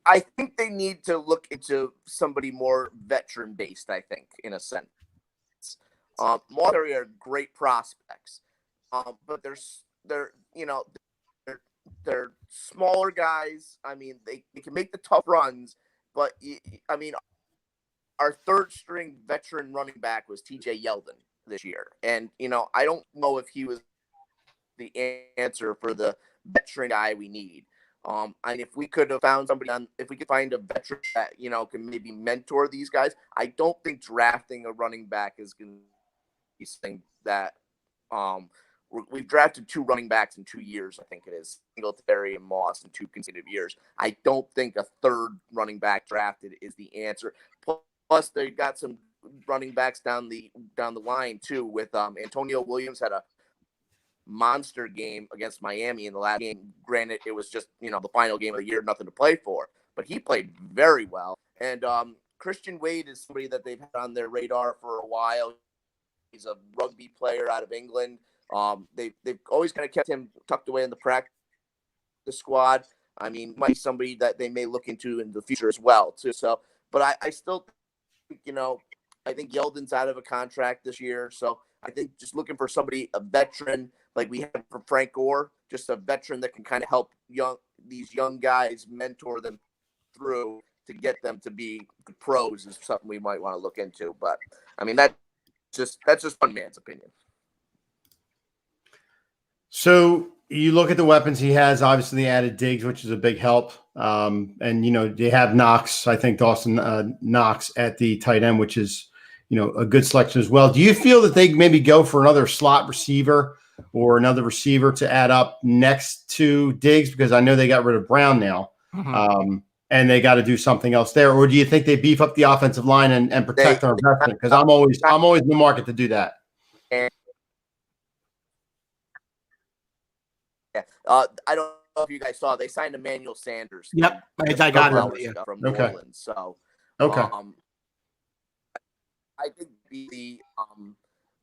I think they need to look into somebody more veteran-based, I think, in a sense. Moss are great prospects, but they're smaller guys. I mean, they can make the tough runs, but, I mean, our third-string veteran running back was TJ Yeldon this year. And, I don't know if he was the answer for the veteran guy we need. And if we could have found somebody if we could find a veteran that, can maybe mentor these guys, I don't think drafting a running back is going to be something that we've drafted 2 running backs in 2 years. I think it is Singletary and Moss in 2 consecutive years. I don't think a third running back drafted is the answer. Plus, they got some running backs down the line too. With Antonio Williams had a monster game against Miami in the last game. Granted, it was just, the final game of the year, nothing to play for, but he played very well. And Christian Wade is somebody that they've had on their radar for a while. He's a rugby player out of England. They've always kind of kept him tucked away in the practice squad. I mean, might be somebody that they may look into in the future as well too. So, but I still think, I think Yeldon's out of a contract this year. So I think just looking for somebody, a veteran, like we have for Frank Gore, just a veteran that can kind of help these young guys, mentor them through to get them to be pros is something we might want to look into. But I mean, that's that's just one man's opinion. So you look at the weapons he has. Obviously, they added Diggs, which is a big help. And they have Knox. I think Dawson Knox at the tight end, which is a good selection as well. Do you feel that they maybe go for another slot receiver or another receiver to add up next to Diggs? Because I know they got rid of Brown now, and they got to do something else there. Or do you think they beef up the offensive line and protect their investment? Because I'm always in the market to do that. I don't know if you guys saw, they signed Emmanuel Sanders. Yep, I got it from New Orleans. So, I think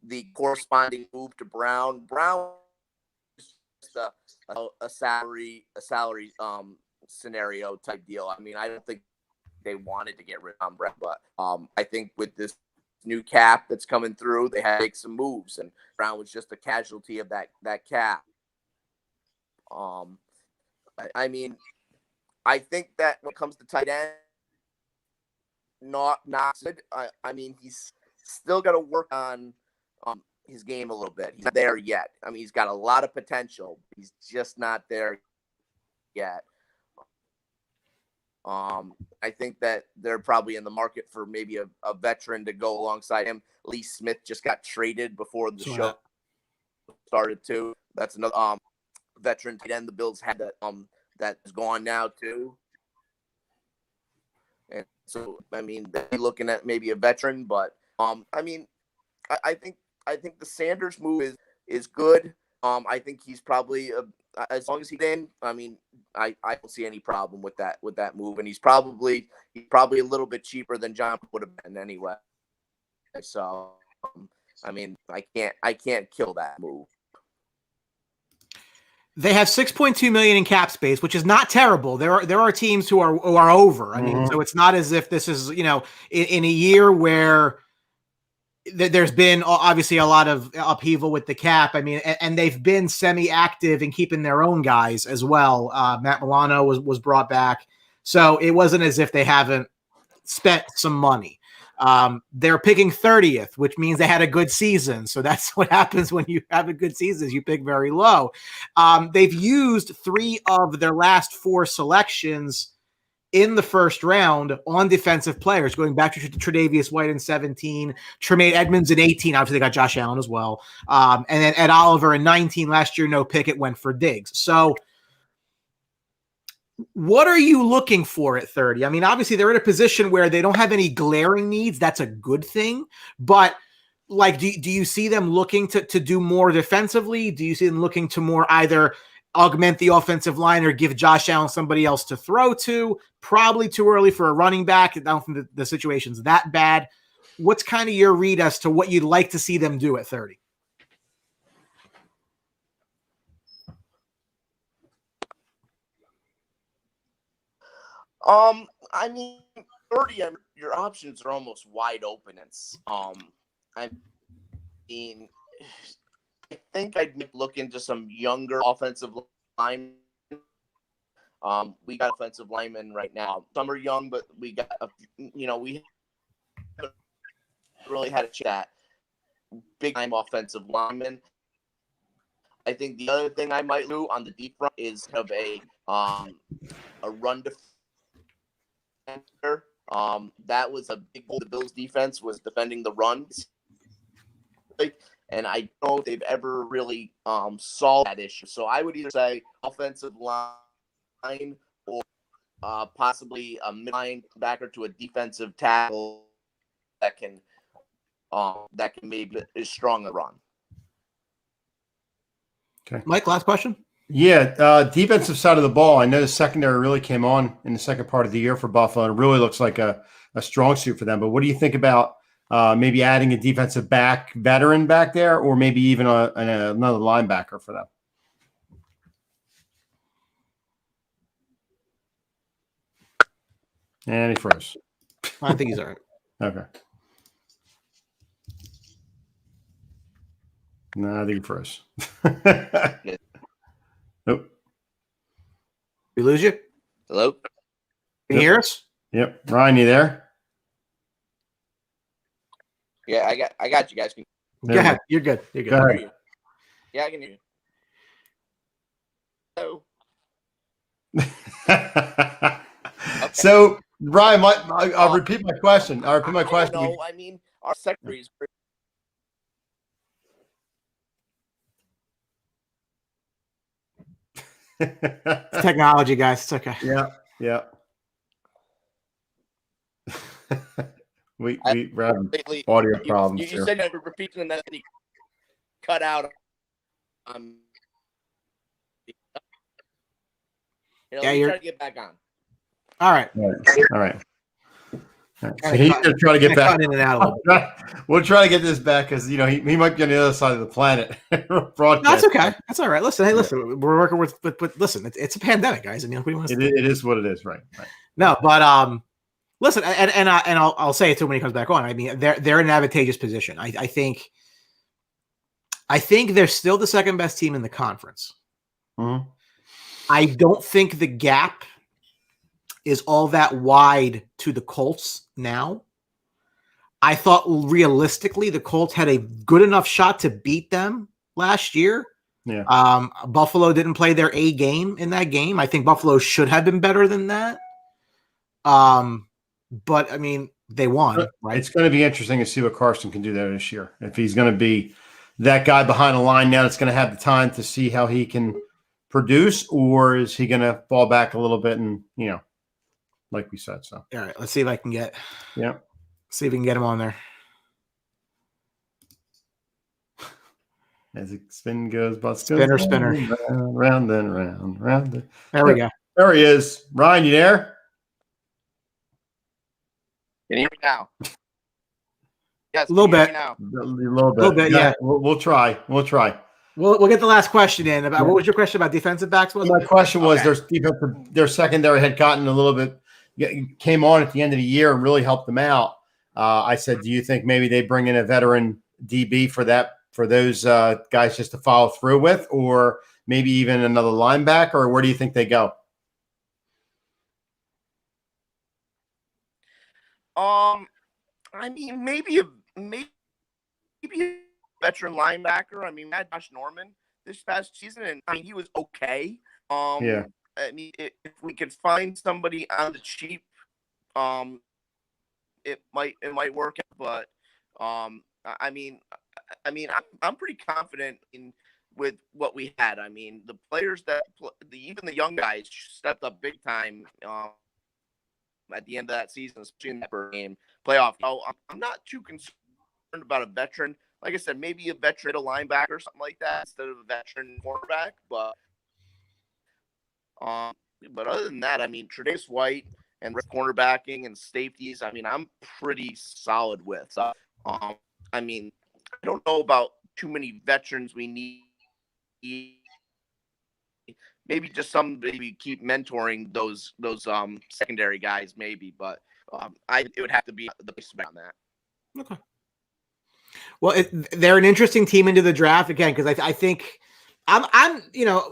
the corresponding move to Brown is just a salary scenario type deal. I mean, I don't think they wanted to get rid of Brown, but I think with this new cap that's coming through, they had to make some moves, and Brown was just a casualty of that cap. I mean, I think that when it comes to tight end, not good. I mean, he's still got to work on his game a little bit. He's not there yet. I mean, he's got a lot of potential. He's just not there yet. I think that they're probably in the market for maybe a veteran to go alongside him. Lee Smith just got traded before the show started too. That's another veteran tight end the Bills had that is gone now too. And so, I mean, they're looking at maybe a veteran, but I mean, I think the Sanders move is good. I think he's probably as long as he's in. I mean, I don't see any problem with that move, and he's probably a little bit cheaper than John would have been anyway. So, I mean, I can't kill that move. They have $6.2 million in cap space, which is not terrible. There are teams who are over. I mean, so it's not as if this is in a year where there's been obviously a lot of upheaval with the cap. I mean, and they've been semi-active in keeping their own guys as well. Matt Milano was brought back, so it wasn't as if they haven't spent some money. They're picking 30th, which means they had a good season. So that's what happens when you have a good season, is you pick very low. They've used 3 of their last 4 selections in the first round on defensive players, going back to Tre'Davious White in 17, Tremaine Edmonds in 18. Obviously, they got Josh Allen as well. And then Ed Oliver in 19 last year, no pick. It went for Diggs. So what are you looking for at 30? I mean, obviously they're in a position where they don't have any glaring needs. That's a good thing. But like, do you see them looking to do more defensively? Do you see them looking to more either augment the offensive line or give Josh Allen somebody else to throw to? Probably too early for a running back. I don't think the situation's that bad. What's kind of your read as to what you'd like to see them do at 30? I mean, 30, your options are almost wide open. I mean, I think I'd look into some younger offensive linemen. We got offensive linemen right now. Some are young, but we got, we haven't really had a chat. Big time offensive linemen. I think the other thing I might do on the deep front is have a run defense. That was a big goal. The Bills' defense was defending the runs, and I don't know if they've ever really solved that issue. So I would either say offensive line or possibly a linebacker to a defensive tackle that can maybe is strong and run. Okay, Mike, last question. Yeah, defensive side of the ball. I know the secondary really came on in the second part of the year for Buffalo, and it really looks like a strong suit for them. But what do you think about maybe adding a defensive veteran back there, or maybe even another linebacker for them? And he froze. I think he's all right. Okay. No, I think he froze. Nope. We lose you? Hello? Can you hear us? Yep. Ryan, you there? Yeah, I got you guys. Go ahead. You're good. You're good. Go Hear ahead. you. Yeah, I can hear you. So, So, Brian, I'll repeat my question. I'll repeat my I question. don't know. I mean, our secretary is pretty. Technology, guys. It's okay. Yeah, yeah. we're having Lately, audio you problems here. said you repeating and then you cut out. Yeah, you're trying to get back on. All right. All right. So he's going to try to get back. In and out a little bit. We'll try to get this back because he might be on the other side of the planet. That's okay. That's all right. Listen, listen. We're working with, but listen, it's a pandemic, guys. I mean, it is what it is, right? No, but listen, and I'll say it too when he comes back on. I mean, they're in an advantageous position. I think they're still the second best team in the conference. Mm-hmm. I don't think the gap is all that wide to the Colts now. I thought realistically the Colts had a good enough shot to beat them last year. Yeah. Buffalo didn't play their A game in that game. I think Buffalo should have been better than that. But I mean, they won, right? It's going to be interesting to see what Carson can do there this year. If he's going to be that guy behind the line now that's going to have the time to see how he can produce, or is he going to fall back a little bit and, like we said. So, all right, let's see if I can get. Yeah. See if we can get him on there. As it spin goes, but spinner. Round and round. There we go. There he is. Ryan, you there? Can you hear me now? Yes, a little bit. Now? A little bit. Yeah. We'll try. We'll get the last question in. What was your question about defensive backs? My question was their secondary had gotten a little bit, came on at the end of the year and really helped them out. I said, do you think maybe they bring in a veteran DB for those guys just to follow through with, or maybe even another linebacker, or where do you think they go? I mean, maybe a veteran linebacker. I mean, we had Josh Norman this past season, and I mean, he was okay. Yeah. I mean, if we could find somebody on the cheap, it might work out. But I mean, I'm pretty confident with what we had. I mean, the players even the young guys stepped up big time. At the end of that season, especially in that game playoff. I'm not too concerned about a veteran. Like I said, maybe a veteran, a linebacker or something like that instead of a veteran quarterback. But other than that, I mean, Tre'Davious White and cornerbacking and safeties, I mean, I'm pretty solid with. So, I mean, I don't know about too many veterans we need. Maybe just somebody keep mentoring those secondary guys, maybe, but it would have to be the base on that. Okay. Well, they're an interesting team into the draft again because I think I'm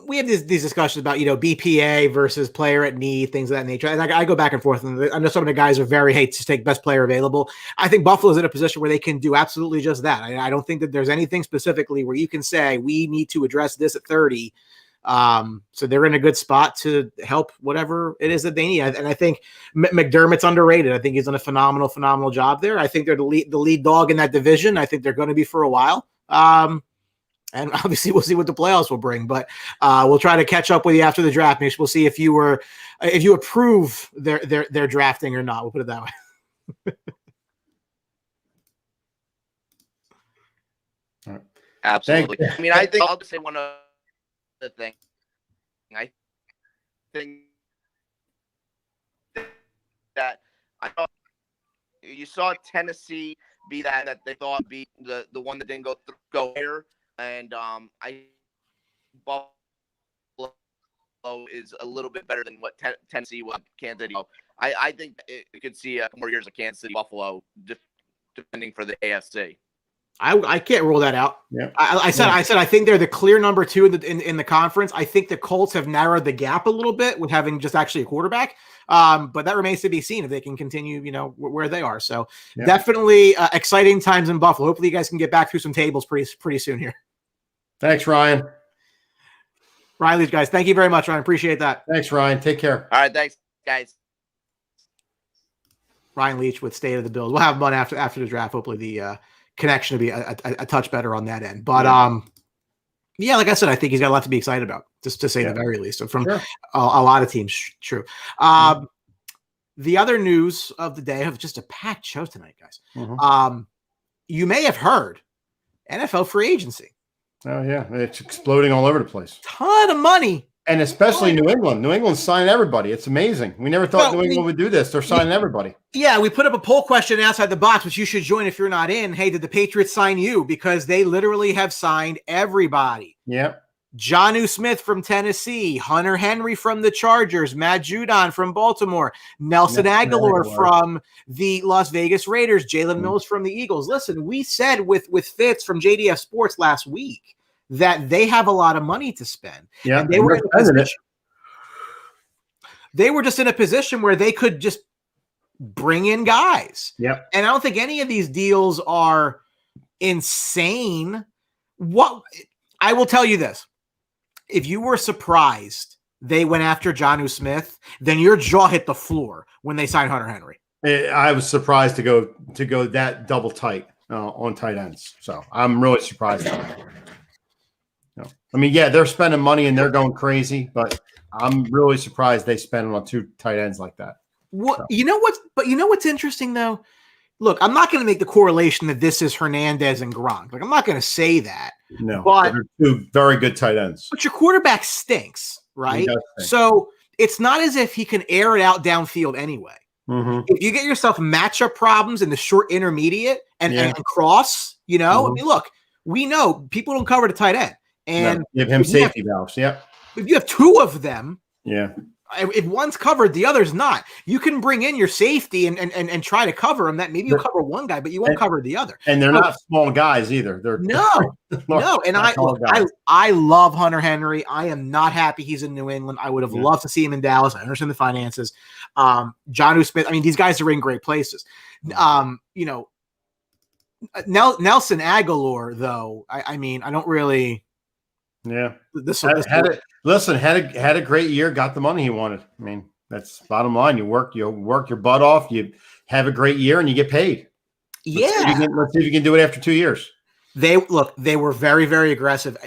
we have these discussions about BPA versus player at need, things of that nature, and I go back and forth. And I know some of the guys are hate to take best player available. I think Buffalo's in a position where they can do absolutely just that. I don't think that there's anything specifically where you can say we need to address this at 30. So they're in a good spot to help whatever it is that they need. And I think McDermott's underrated. I think he's done a phenomenal job there. I think they're the lead dog in that division. I think they're going to be for a while. And obviously we'll see what the playoffs will bring, but we'll try to catch up with you after the draft. Maybe we'll see if you approve their drafting or not. We'll put it that way. All right. Absolutely. I mean, I think I'll just say one other thing. I think that you saw Tennessee be that they thought be the one that didn't go here, and I Buffalo is a little bit better than what Tennessee was. Kansas City. I think it could see more years of Kansas City Buffalo defending for the AFC. I can't rule that out. Yeah. I said I think they're the clear number 2 in the conference. I think the Colts have narrowed the gap a little bit with having just actually a quarterback. But that remains to be seen if they can continue, where they are. So definitely exciting times in Buffalo. Hopefully you guys can get back through some tables pretty soon here. Thanks, Ryan. Ryan Leach, guys. Thank you very much, Ryan. Appreciate that. Thanks, Ryan. Take care. All right, thanks, guys. Ryan Leach with State of the Bills. We'll have him on after the draft. Hopefully the connection will be a touch better on that end. But like I said, I think he's got a lot to be excited about, just to say the very least. So from a lot of teams, true. The other news of the day, of just a packed show tonight, guys. You may have heard NFL free agency. Oh yeah, it's exploding all over the place. Ton of money. And especially New England. New England's signing everybody. It's amazing. We never thought New England would do this. They're signing everybody. Yeah, we put up a poll question outside the box, which you should join if you're not in. Hey, did the Patriots sign you? Because they literally have signed everybody. Yep. Jonnu Smith from Tennessee, Hunter Henry from the Chargers, Matt Judon from Baltimore, Nelson Aguilar from the Las Vegas Raiders, Jalen Mills from the Eagles. Listen, we said with Fitz from JDF Sports last week that they have a lot of money to spend. Yeah, and they were in a position. They were just in a position where they could just bring in guys. Yep. And I don't think any of these deals are insane. What I will tell you this. If you were surprised they went after Jonnu Smith, then your jaw hit the floor when they signed Hunter Henry. I was surprised to go that double tight on tight ends. So I'm really surprised. I mean, yeah, they're spending money and they're going crazy, but I'm really surprised they spend it on 2 tight ends like that. What what's interesting though? Look, I'm not going to make the correlation that this is Hernandez and Gronk. Like, I'm not going to say that. No, but they're 2 very good tight ends. But your quarterback stinks, right? He does stink. So it's not as if he can air it out downfield anyway. If you get yourself matchup problems in the short intermediate and cross, I mean, look, we know people don't cover the tight end. And give him safety valves. Yeah. If you have 2 of them, If one's covered, the other's not. You can bring in your safety and try to cover them. That maybe you'll cover one guy, but you won't cover the other. And they're not small guys either. They're no. And I love Hunter Henry. I am not happy he's in New England. I would have loved to see him in Dallas. I understand the finances. Jonnu Smith. I mean, these guys are in great places. Nelson Aguilar, though. I mean, I don't really. Yeah. Had a great year, got the money he wanted. I mean, that's bottom line. You work your butt off, you have a great year and you get paid. Let's see if you can do it after 2 years. They were very, very aggressive.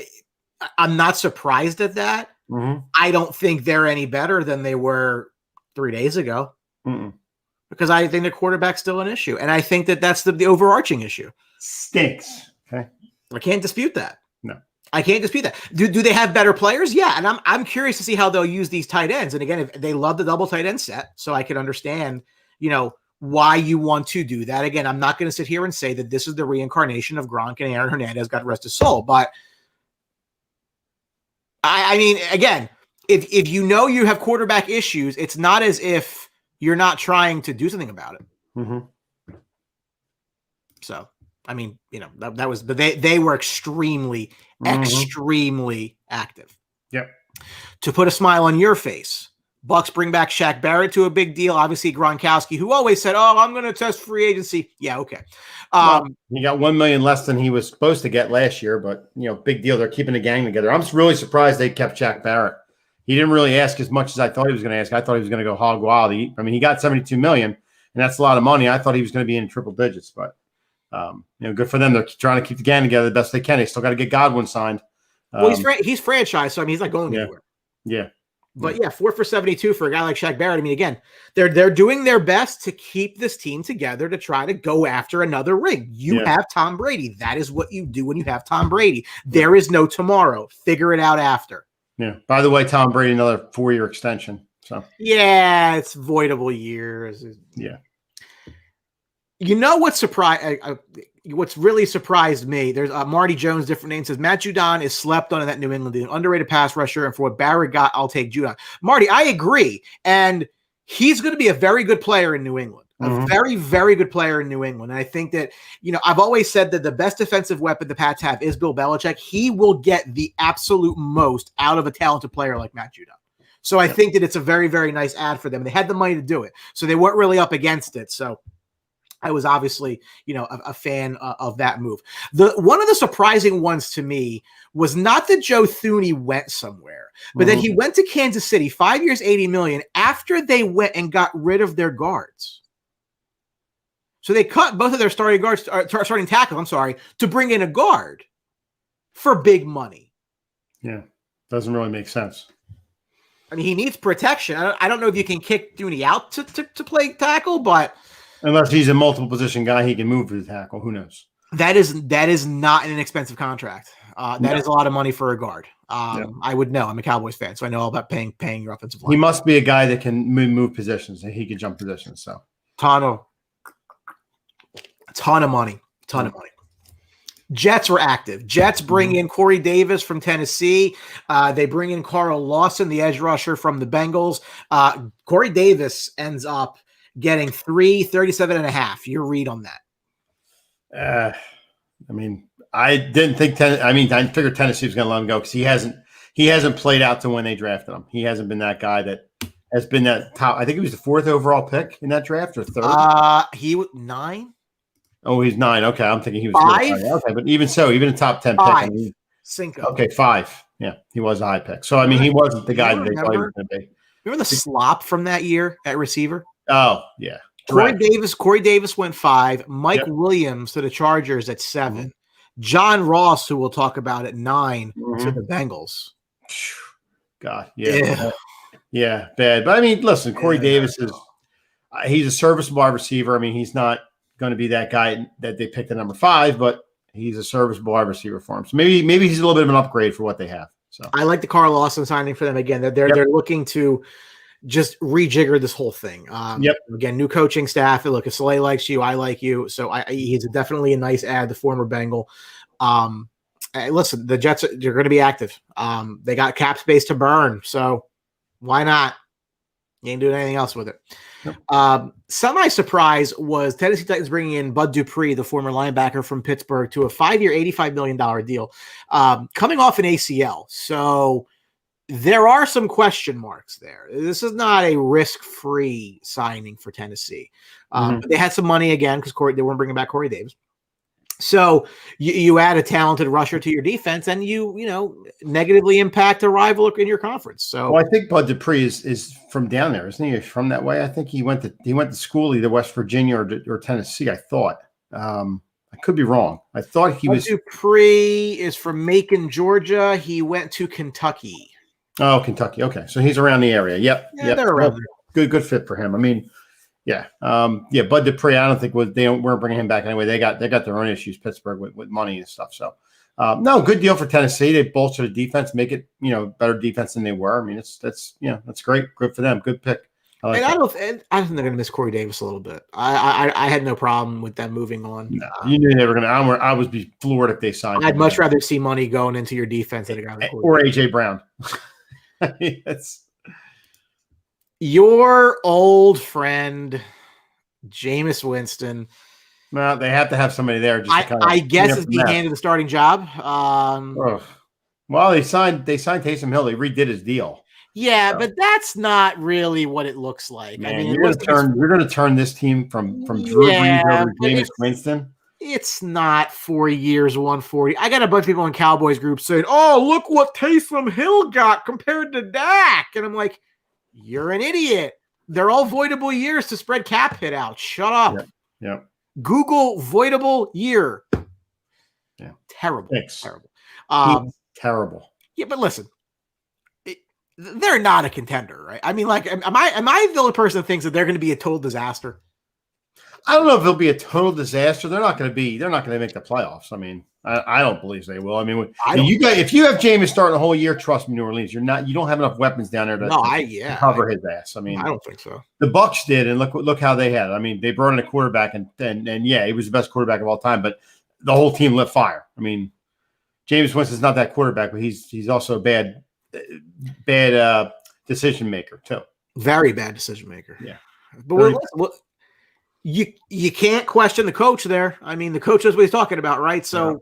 I'm not surprised at that. Mm-hmm. I don't think they're any better than they were 3 days ago. Because I think the quarterback's still an issue. And I think that's the overarching issue. Stinks. Okay. I can't dispute that. No. I can't dispute that. Do they have better players? Yeah, and I'm curious to see how they'll use these tight ends. And again, if they love the double tight end set, so I can understand, why you want to do that. Again, I'm not going to sit here and say that this is the reincarnation of Gronk and Aaron Hernandez, God rest his soul. But I mean, again, if you have quarterback issues, it's not as if you're not trying to do something about it. Mm-hmm. So. I mean, that was, but they were extremely active. Yep. To put a smile on your face, Bucks bring back Shaq Barrett to a big deal. Obviously, Gronkowski, who always said, "Oh, I'm going to test free agency." Yeah, okay. He got $1 million less than he was supposed to get last year, but big deal. They're keeping the gang together. I'm really surprised they kept Shaq Barrett. He didn't really ask as much as I thought he was going to ask. I thought he was going to go hog wild. I mean, he got $72 million, and that's a lot of money. I thought he was going to be in triple digits, but. Good for them. They're trying to keep the gang together the best they can. They still got to get Godwin signed. Well, he's franchised, so I mean, he's not going anywhere. Yeah. But 4 for 72 for a guy like Shaq Barrett. I mean, again, they're doing their best to keep this team together to try to go after another ring. You have Tom Brady. That is what you do when you have Tom Brady. There is no tomorrow. Figure it out after. Yeah. By the way, Tom Brady, another 4-year extension. So it's voidable years. Yeah. What's really surprised me, there's Marty Jones, different name, says Matt Judon is slept on in that New England deal. Underrated pass rusher, and for what Barrett got, I'll take Judon. Marty, I agree. And he's going to be a very good player in New England. A very, very good player in New England. And I think that, I've always said that the best defensive weapon the Pats have is Bill Belichick. He will get the absolute most out of a talented player like Matt Judon. So I think that it's a very, very nice ad for them. They had the money to do it. So they weren't really up against it. So I was obviously, a fan of that move. One of the surprising ones to me was not that Joe Thuney went somewhere, but that he went to Kansas City, 5 years, $80 million, after they went and got rid of their guards. So they cut both of their starting tackles, to bring in a guard for big money. Yeah, doesn't really make sense. I mean, he needs protection. I don't know if you can kick Thuney out to play tackle, but unless he's a multiple position guy, he can move to the tackle. Who knows? That is not an inexpensive contract. That is a lot of money for a guard. I would know. I'm a Cowboys fan, so I know all about paying your offensive line. He must be a guy that can move positions and he can jump positions. So ton of money. Jets were active. Jets bring in Corey Davis from Tennessee. They bring in Carl Lawson, the edge rusher from the Bengals. Corey Davis ends up getting 37.5. Your read on that? I didn't think I figured Tennessee was going to let him go because he hasn't played out to when they drafted him. He hasn't been that guy that has been that top. I think he was the 4th overall pick in that draft or 3rd. He was 9. Oh, he's 9. Okay, I'm thinking he was 5. Okay, but even so, even a top 10 5. pick. Cinco. Okay, 5. Yeah, he was a high pick. So he wasn't the guy that they thought he was going to be. Remember the slop from that year at receiver? Oh yeah. Corey Davis went 5. Mike Williams to the Chargers at 7. John Ross, who we'll talk about, at 9 to the Bengals. God, yeah, bad. But listen, Corey Davis he's a serviceable wide receiver. He's not going to be that guy that they picked at number 5, but he's a serviceable wide receiver for him. So maybe he's a little bit of an upgrade for what they have. So I like the Carl Lawson signing for them again. They're looking to just rejigger this whole thing. Again, new coaching staff. Look, if Saleh likes you, I like you. So he's definitely a nice ad, the former Bengal. Listen, the Jets, they're going to be active. They got cap space to burn. So why not? You ain't doing anything else with it. Semi-surprise was Tennessee Titans bringing in Bud Dupree, the former linebacker from Pittsburgh, to a 5-year, $85 million deal, coming off an ACL. So there are some question marks there. This is not a risk-free signing for Tennessee. But they had some money again because they weren't bringing back Corey Davis. So you add a talented rusher to your defense, and you negatively impact a rival in your conference. So I think Bud Dupree is from down there, isn't he? From that way, I think he went to school either West Virginia or Tennessee. I thought. I could be wrong. I thought he was. Dupree is from Macon, Georgia. He went to Kentucky. Oh, Kentucky. Okay, so he's around the area. Yep. They're around there. Good fit for him. Bud Dupree. I don't think weren't bringing him back anyway. They got their own issues, Pittsburgh, with money and stuff. So, no, good deal for Tennessee. They bolster the defense, make it better defense than they were. That's great. Good for them. Good pick. I don't think they're going to miss Corey Davis a little bit. I had no problem with them moving on. No, you knew they were going to. I would be floored if they signed. I'd much rather see money going into your defense than a guy like Corey AJ Brown. That's your old friend, Jameis Winston. Well, they have to have somebody there. I guess it's being handed the starting job. Well, they signed Taysom Hill. They redid his deal. Yeah, so. But that's not really what it looks like. Man, you're going to turn this team from Drew Brees over to Jameis Winston. It's not 4 years, 140. I got a bunch of people in Cowboys groups saying, "Oh, look what Taysom Hill got compared to Dak," and I'm like, "You're an idiot. They're all voidable years to spread cap hit out. Shut up." Yeah. Google voidable year. Yeah. Terrible. Thanks. Terrible. Terrible. Yeah, but listen, they're not a contender, right? Am I the only person that thinks that they're going to be a total disaster? I don't know if they'll be a total disaster. They're not going to make the playoffs. I don't believe they will. If you have Jameis starting the whole year, trust me, New Orleans, you don't have enough weapons down there to cover his ass. I don't think so. The Bucs did, and look how they had it. They brought in a quarterback, and he was the best quarterback of all time, but the whole team lit fire. Jameis Winston's not that quarterback, but he's also a bad decision maker too. Very bad decision maker. Yeah. But you can't question the coach there. I mean, the coach knows what he's talking about, right? So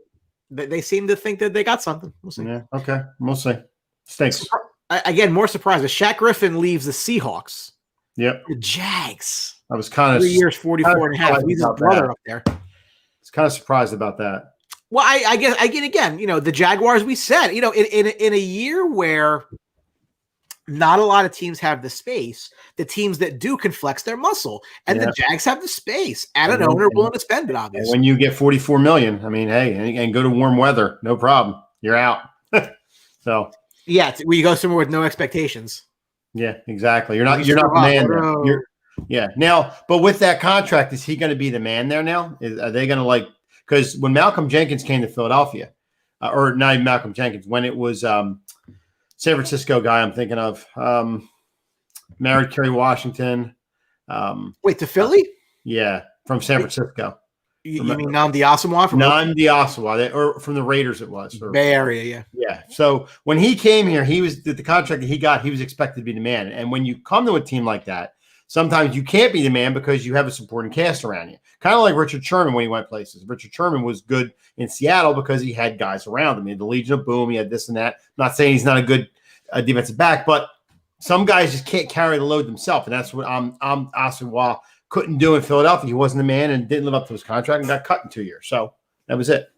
they seem to think that they got something. We'll see. Yeah. Okay. We'll see. Stinks. Again, more surprises. Shaq Griffin leaves the Seahawks. Yep. The Jags. I was kind of 3 years, 44 and a half. He's his brother up there. I was kind of surprised about that. Well, I guess again, the Jaguars, we said, in a year where not a lot of teams have the space, the teams that do can flex their muscle, and the Jags have the space and an owner willing to spend it, obviously. When you get $44 million, I mean, hey, and go to warm weather, no problem. You're out. So yeah, where you go somewhere with no expectations. Yeah, exactly. You're not the man there. Now, but with that contract, is he going to be the man there now? Are they going to because when Malcolm Jenkins came to Philadelphia, or not even Malcolm Jenkins, when it was San Francisco guy I'm thinking of, married Kerry Washington. Wait, to Philly? Yeah, from San Francisco. You mean Nnamdi Asomugha? Nnamdi Asomugha, or from the Raiders it was. Bay Area, yeah. Yeah. So when he came here, he was the contract that he got, he was expected to be the man. And when you come to a team like that, sometimes you can't be the man because you have a supporting cast around you. Kind of like Richard Sherman when he went places. Richard Sherman was good in Seattle because he had guys around him. He had the Legion of Boom. He had this and that. I'm not saying he's not a good defensive back, but some guys just can't carry the load themselves. And that's what Asomugha couldn't do in Philadelphia. He wasn't the man and didn't live up to his contract and got cut in 2 years. So that was it.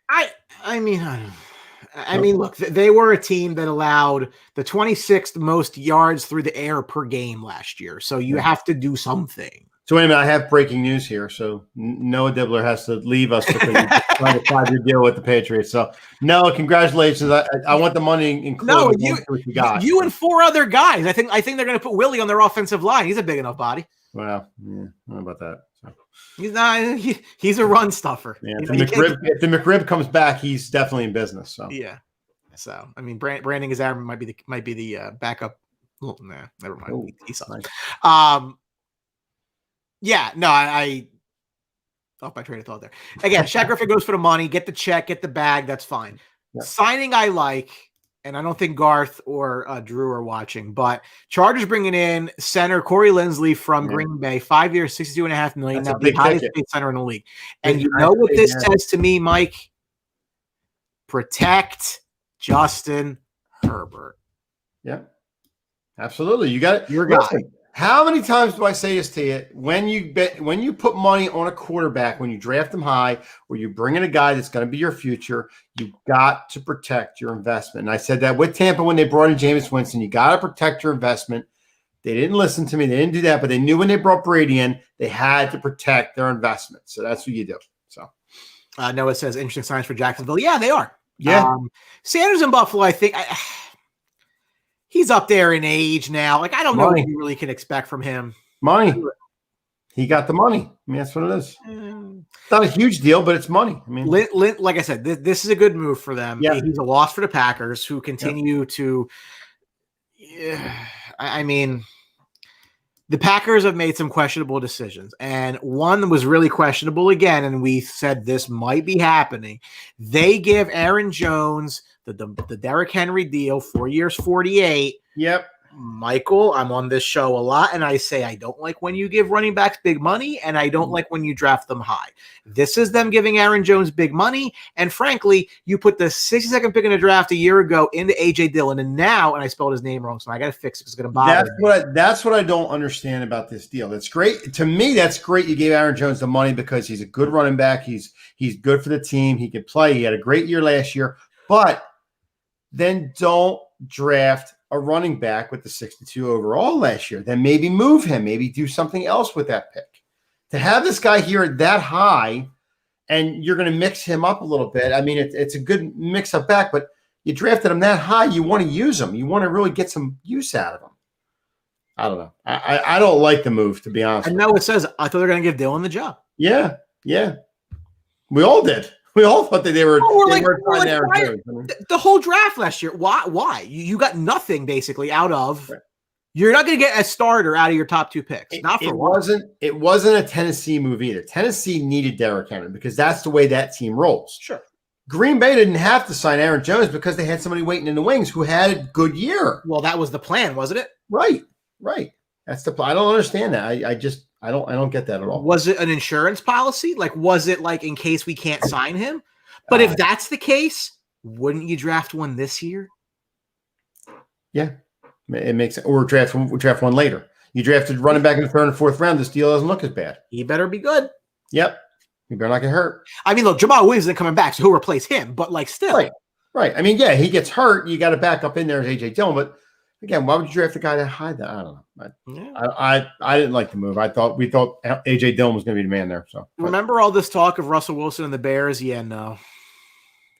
I mean, look, they were a team that allowed the 26th most yards through the air per game last year. So you have to do something. So wait a minute, I have breaking news here. So Noah Dibbler has to leave us because he's trying to find a deal with the Patriots. So Noah, congratulations. I want the money included. No, you and 4 other guys. I think they're going to put Willie on their offensive line. He's a big enough body. Wow. Yeah, I don't know about that. So. He's not. He's a run stuffer. Yeah, if the McRib comes back, he's definitely in business. So yeah. So I mean, Brandon Gazarman might be the backup. Well, nah, never mind. Oh, he sucks. Nice. Yeah, no, I off my train of thought there. Again, Shaq Griffin goes for the money, get the check, get the bag. That's fine. Yeah. Signing I like, and I don't think Garth or Drew are watching, but Chargers bringing in center Corey Linsley from Green Bay, 5 years, $62.5 million. Now the highest paid center in the league. And you know what this says to me, Mike? Protect Justin Herbert. Yeah, absolutely. You got it. Your guy. How many times do I say this to you? When you put money on a quarterback, when you draft them high, or you bring in a guy that's going to be your future, you got to protect your investment. And I said that with Tampa when they brought in Jameis Winston. You got to protect your investment. They didn't listen to me. They didn't do that, but they knew when they brought Brady in, they had to protect their investment. So that's what you do. So Noah says interesting signs for Jacksonville. Yeah, they are. Yeah. Sanders in Buffalo, I think. He's up there in age now. Like, I don't know what you really can expect from him. Money. He got the money. I mean, that's what it is. It's not a huge deal, but it's money. I mean, like I said, this is a good move for them. Yeah. He's a loss for the Packers, who continue to. I mean, the Packers have made some questionable decisions, and one was really questionable again, and we said this might be happening. They give Aaron Jones the Derrick Henry deal, 4 years, 48. Yep. Michael, I'm on this show a lot, and I say I don't like when you give running backs big money, and I don't like when you draft them high. This is them giving Aaron Jones big money, and frankly, you put the 62nd pick in the draft a year ago into A.J. Dillon, and now, and I spelled his name wrong, so I got to fix it because it's going to bother me. That's what I don't understand about this deal. That's great. To me, that's great you gave Aaron Jones the money because he's a good running back. He's good for the team. He can play. He had a great year last year, but then don't draft a running back with the 62 overall last year. Then maybe move him, maybe do something else with that pick. To have this guy here that high and you're going to mix him up a little bit. I mean, it's a good mix up back, but you drafted him that high. You want to use him. You want to really get some use out of him. I don't know. I don't like the move, to be honest. I know it says, I thought they were going to give Dillon the job. Yeah. Yeah. We all did. We all thought that they were the whole draft last year. Why? You got nothing basically out of. Right. You're not going to get a starter out of your top 2 picks. It wasn't a Tennessee move either. Tennessee needed Derrick Henry because that's the way that team rolls. Sure. Green Bay didn't have to sign Aaron Jones because they had somebody waiting in the wings who had a good year. Well, that was the plan, wasn't it? Right. That's the plan. I don't understand that. I don't get that at all. Was it an insurance policy? Like, was it like in case we can't sign him? But if that's the case, wouldn't you draft one this year? Yeah, it makes sense. Or draft one later. You drafted running back in the 3rd and 4th round. This deal doesn't look as bad. He better be good. Yep. You better not get hurt. I mean, look, Jamal Williams isn't coming back, so who'll replace him? But like, still, right. I mean, yeah, he gets hurt. You got to back up in there as AJ Dillon. But again, why would you draft the guy that hide that? I don't know. I didn't like the move. We thought AJ Dillon was going to be the man there. So remember all this talk of Russell Wilson and the Bears? Yeah, no.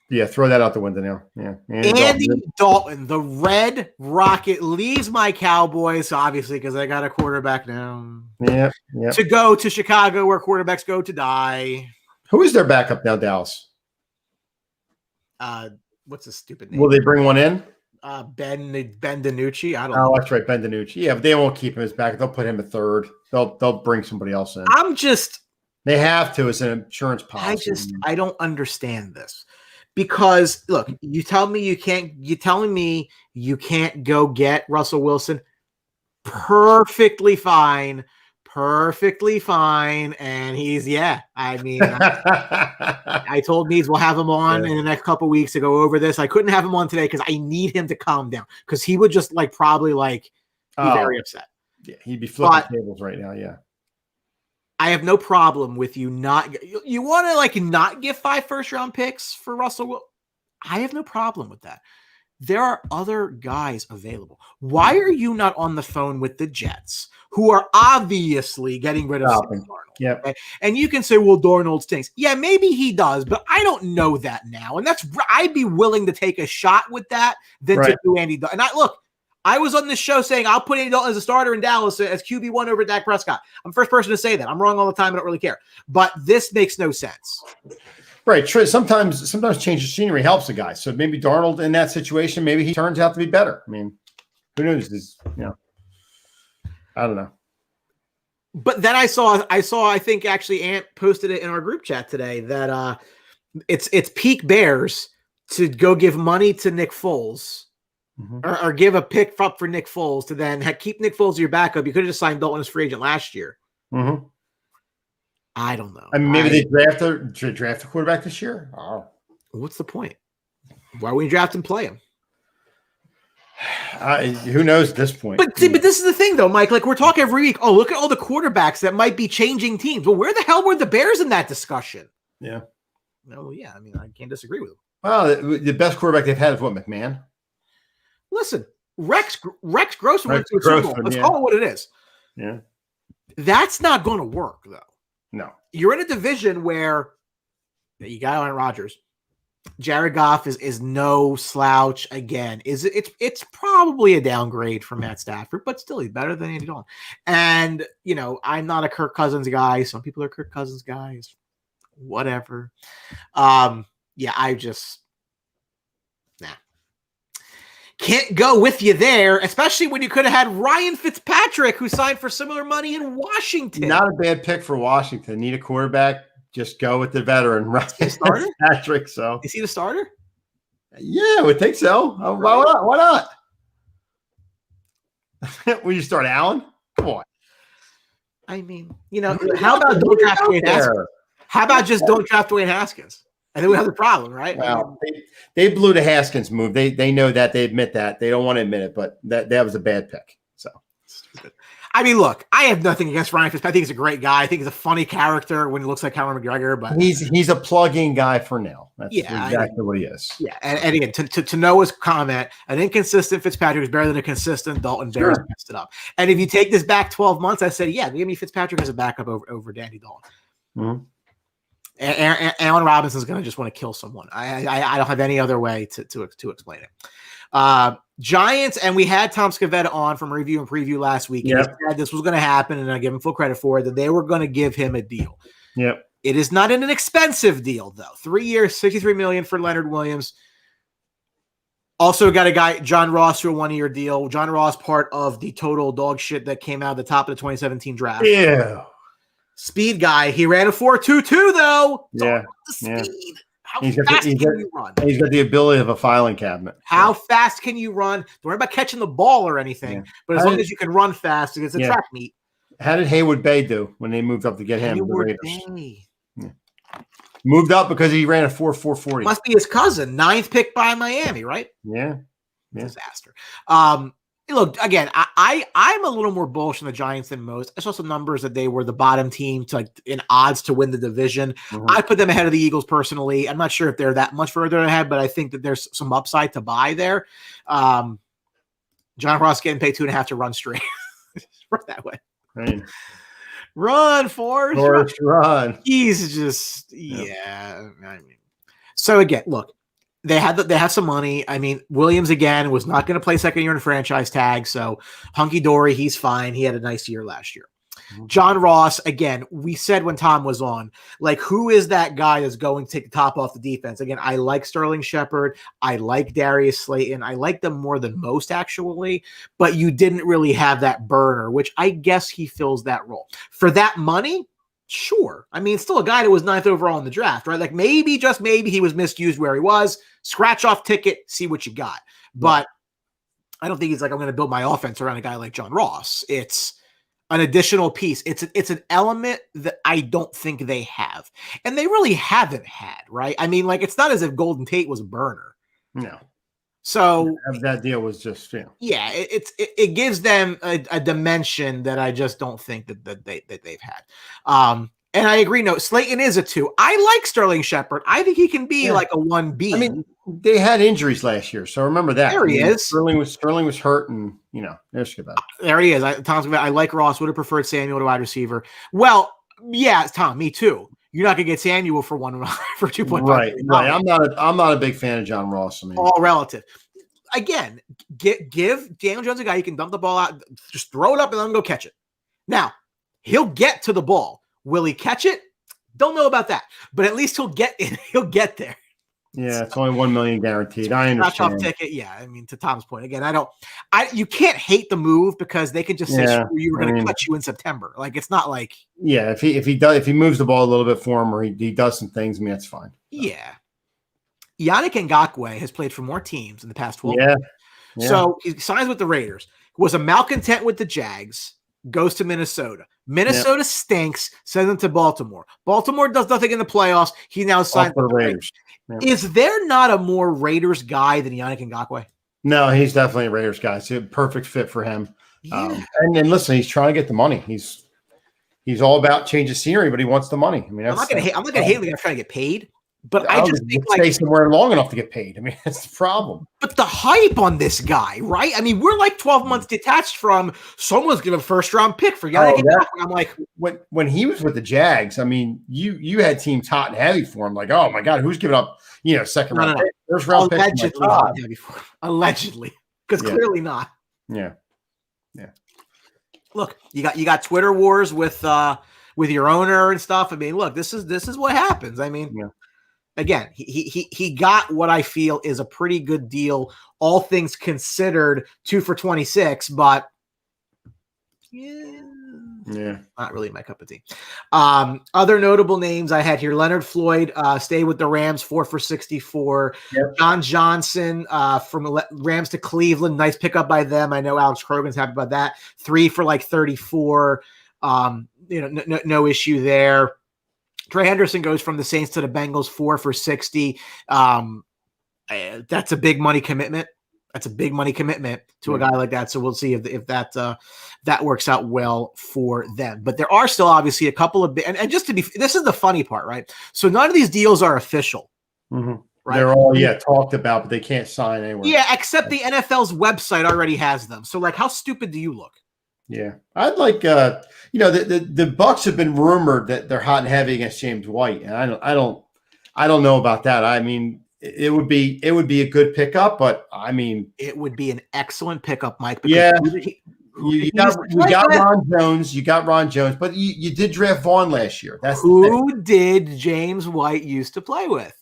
Yeah, throw that out the window now. Yeah. Andy Dalton, the Red Rocket, leaves my Cowboys, obviously, because I got a quarterback now. Yeah. To go to Chicago, where quarterbacks go to die. Who is their backup now, Dallas? What's his stupid name? Will they bring one in? Ben DiNucci. I don't know. Oh, that's right, Ben DiNucci. Yeah, but they won't keep him as back. They'll put him at 3rd. They'll bring somebody else in. They have to. It's an insurance policy. I don't understand this. Because look, you're telling me you can't go get Russell Wilson. Perfectly fine. And he's, I mean, I told Needs we'll have him on in the next couple of weeks to go over this. I couldn't have him on today because I need him to calm down because he would just probably be very upset. Yeah, he'd be flipping tables right now. Yeah. I have no problem with you not. You want to not give 5 first-round picks for Russell? I have no problem with that. There are other guys available. Why are you not on the phone with the Jets, who are obviously getting rid of Sam Darnold? Yeah, okay? And you can say, "Well, Darnold stinks." Yeah, maybe he does, but I don't know that now. And I'd be willing to take a shot with that than to do Andy Dalton. And I was on this show saying I'll put Andy Dalton as a starter in Dallas as QB1 over Dak Prescott. I'm the first person to say that. I'm wrong all the time. I don't really care. But this makes no sense. Right. Sometimes change of scenery helps a guy. So maybe Darnold in that situation, maybe he turns out to be better. I mean, who knows? I don't know. But then I saw, I think actually Ant posted it in our group chat today that it's peak Bears to go give money to Nick Foles. Mm-hmm. Or give a pick up for Nick Foles to then keep Nick Foles as your backup. You could have just signed Dalton as free agent last year. Mm-hmm. I don't know. I mean, maybe they draft a quarterback this year. Oh, what's the point? Why wouldn't you draft and play him? Who knows at this point? But this is the thing, though, Mike. We're talking every week. Oh, look at all the quarterbacks that might be changing teams. Well, where the hell were the Bears in that discussion? Yeah. No, yeah. I mean, I can't disagree with them. Well, the best quarterback they've had is what, McMahon? Listen, Rex Grossman went to a Super Bowl. Let's call it what it is. Yeah. That's not going to work, though. No. You're in a division where you got Aaron Rodgers. Jared Goff is no slouch again. It's probably a downgrade from Matt Stafford, but still he's better than Andy Dalton. And, I'm not a Kirk Cousins guy. Some people are Kirk Cousins guys. Whatever. Can't go with you there, especially when you could have had Ryan Fitzpatrick, who signed for similar money in Washington. Not a bad pick for Washington. Need a quarterback? Just go with the veteran, Ryan Fitzpatrick. So is he the starter? Yeah, I would think so. Why not? Will you start Allen? Come on. I mean, how about don't draft Dwayne Haskins? How about just don't draft Dwayne Haskins? And then we have the problem, right? Well, they blew the Haskins move. They know that. They admit that. They don't want to admit it, but that was a bad pick. So, I mean, look, I have nothing against Ryan Fitzpatrick. I think he's a great guy. I think he's a funny character when he looks like Conor McGregor. But he's a plug-in guy for now. That's exactly what he is. Yeah, and again, to Noah's comment, an inconsistent Fitzpatrick is better than a consistent Dalton. Bears messed it up. And if you take this back 12 months, I said, yeah, give me Fitzpatrick as a backup over Danny Dalton. Mm-hmm. Allen Robinson's going to just want to kill someone. I don't have any other way to explain it. Giants, and we had Tom Scavetta on from Review and Preview last week. And he said this was going to happen, and I give him full credit for it, that they were going to give him a deal. Yep. It is not an expensive deal, though. 3 years, $63 million for Leonard Williams. Also got a guy, John Ross, to a 1-year deal. John Ross, part of the total dog shit that came out at the top of the 2017 draft. Yeah. Speed guy. He ran a 4.22 though. Yeah. Speed. How fast can you run? He's got the ability of a filing cabinet. How fast can you run? Don't worry about catching the ball or anything, but as long as you can run fast, it's a track meet. How did Haywood Bay do when they moved up to get him? Haywood The Raiders. Bay. Yeah. Moved up because he ran a 4.40. Must be his cousin, 9th pick by Miami, right? Yeah. Disaster. Look, again, I'm a little more bullish on the Giants than most. I saw some numbers that they were the bottom team in odds to win the division. Mm-hmm. I put them ahead of the Eagles personally. I'm not sure if they're that much further ahead, but I think that there's some upside to buy there. John Ross getting paid 2.5 to run straight. Run that way. Right. Run, Forrest, run. He's just, yeah. I mean, so again, look. They have some money. I mean, Williams again was not going to play second year in franchise tag, so hunky dory, he's fine. He had a nice year last year. John Ross, again, we said when Tom was on, like, who is that guy that's going to take the top off the defense? Again, I like Sterling Shepard. I like Darius Slayton. I like them more than most, actually, but you didn't really have that burner, which I guess he fills that role. For that money, sure. I mean, still a guy that was 9th overall in the draft, right? Like maybe, just maybe he was misused where he was. Scratch off ticket, see what you got. But I don't think he's like, I'm going to build my offense around a guy like John Ross. It's an additional piece. It's an element that I don't think they have. And they really haven't had, right? I mean, like, it's not as if Golden Tate was a burner. No. So that deal was just, yeah, it gives them a dimension that I just don't think that they've had. And I agree. No, Slayton is a 2. I like Sterling Shepard. I think he can be like a 1B. I mean, they had injuries last year, so remember that. There he is. Sterling was hurt, and there's good. There he is. Tom's. I like Ross. Would have preferred Samuel to wide receiver. Well, yeah, Tom. Me too. You're not gonna get Samuel for 2.5. Right. I'm not a big fan of John Ross. I mean, all relative. Again, give Daniel Jones a guy you can dump the ball out, just throw it up and let him go catch it. Now he'll get to the ball. Will he catch it? Don't know about that, but at least he'll get in. He'll get there. Yeah, it's only $1 million guaranteed. I understand. Ticket, yeah. I mean, to Tom's point again, you can't hate the move because they can just say screw you, we're going to cut you in September. Like it's not like if he moves the ball a little bit for him or he does some things, I mean that's fine. Yeah. Yannick Ngakoue has played for more teams in the past 12 years. Yeah. So he signs with the Raiders, was a malcontent with the Jags, goes to Minnesota. Minnesota stinks, sends him to Baltimore. Baltimore does nothing in the playoffs. He now signs with the Raiders. Yeah. Is there not a more Raiders guy than Yannick Ngakoue? No, he's definitely a Raiders guy. It's a perfect fit for him. Yeah. And listen, he's trying to get the money. He's all about change of scenery, but he wants the money. I mean, I'm not going to hate the guy trying to get paid. But I just think stay somewhere long enough to get paid. I mean, that's the problem. But the hype on this guy, right? I mean, we're like 12 months detached from someone's giving a first-round pick for Yannick. I'm like, when he was with the Jags, I mean, you had teams hot and heavy for him. Like, oh my God, who's giving up, second round pick, first round pick? Allegedly, because clearly not. Yeah. Look, you got Twitter wars with your owner and stuff. I mean, look, this is what happens. I mean. Yeah. Again, he got what I feel is a pretty good deal, all things considered, 2 for $26, but not really my cup of tea. Other notable names I had here: Leonard Floyd, stay with the Rams, 4 for $64. Yep. John Johnson from Rams to Cleveland, nice pickup by them. I know Alex Krogan's happy about that. 3 for like 34. No issue there. Trey Henderson goes from the Saints to the Bengals, 4 for $60. That's a big money commitment. That's a big money commitment to a guy like that. So we'll see if that works out well for them. But there are still obviously a couple of and just to be, this is the funny part, right? So none of these deals are official. Mm-hmm. Right? They're all talked about, but they can't sign anywhere. Yeah, except the NFL's website already has them. So like, how stupid do you look? Yeah, I'd like the Bucks have been rumored that they're hot and heavy against James White, and I don't know about that. I mean, it would be a good pickup, but I mean, it would be an excellent pickup, Mike. Yeah, you got Ron Jones, but you did draft Vaughn last year. That's who did James White used to play with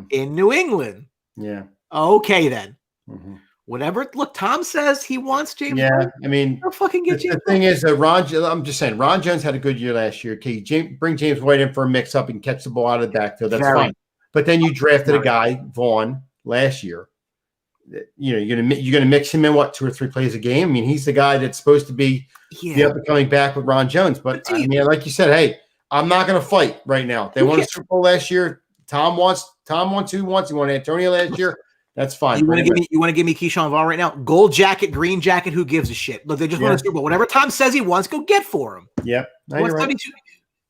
in New England. Yeah. Okay, then. Mm-hmm. Whatever. Look, Tom says he wants James. Yeah, White. I mean, He'll fucking get James. the thing is that I'm just saying, Ron Jones had a good year last year. Okay, bring James White in for a mix-up and catch the ball out of the backfield. That's fine. But then you drafted a guy, Vaughn, last year. You know, you're gonna mix him in 2 or 3 plays a game. I mean, he's the guy that's supposed to be the up and coming back with Ron Jones. But I mean, like you said, hey, I'm not gonna fight right now. They won a Super Bowl last year. Tom wants who wants. He won Antonio last year. That's fine. You want to give me Keyshawn Vaughn right now? Gold jacket, green jacket. Who gives a shit? Look, they just won a Super Bowl. Whatever Tom says he wants, go get for him. Yep. No, you're right.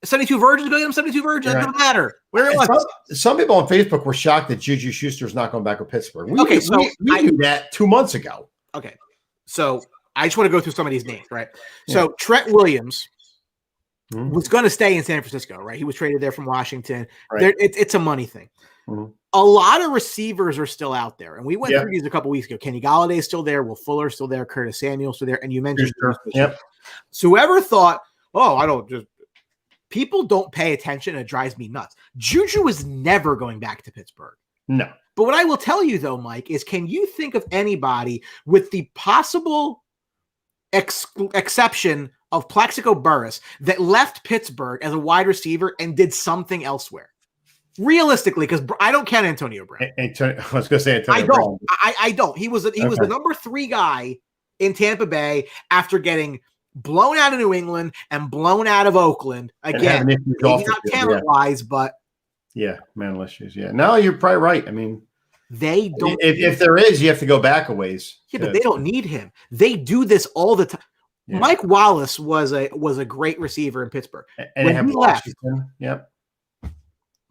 72 virgins, go get him 72 virgins. It doesn't matter. Some people on Facebook were shocked that Juju Schuster's not going back with Pittsburgh. We knew that 2 months ago. Okay. So I just want to go through some of these names, right? So Trent Williams was going to stay in San Francisco, right? He was traded there from Washington. Right. It's a money thing. Mm-hmm. A lot of receivers are still out there, and we went through these a couple weeks ago. Kenny Galladay is still there. Will Fuller still there. Curtis Samuel still there. And you mentioned So whoever thought, people don't pay attention. It drives me nuts. Juju is never going back to Pittsburgh. No. But what I will tell you, though, Mike, is can you think of anybody with the possible exception of Plaxico Burress that left Pittsburgh as a wide receiver and did something elsewhere? Realistically, because I don't count Antonio Brown. I was going to say Antonio Brown. I don't. He was the number 3 guy in Tampa Bay after getting blown out of New England and blown out of Oakland. Again, maybe not talent-wise, but mental issues. Yeah, no, you're probably right. I mean, they don't. If there is, you have to go back a ways. Yeah, but they don't need him. They do this all the time. Yeah. Mike Wallace was a great receiver in Pittsburgh. And when he left,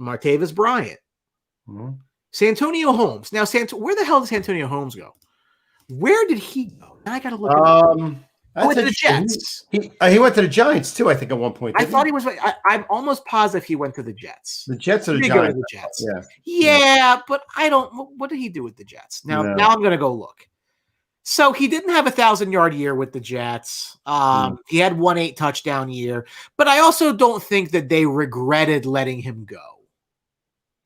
Martavis Bryant, Santonio Holmes. Now, where the hell does Santonio Holmes go? Where did he go? Now I got to look. Went to the Jets. He went to the Giants too. I think at one point. I thought he was. I'm almost positive he went to the Jets. The Jets or the Giants? The Jets. Yeah, but I don't. What did he do with the Jets? Now I'm going to go look. So he didn't have 1,000-yard year with the Jets. He had 1 touchdown year, but I also don't think that they regretted letting him go.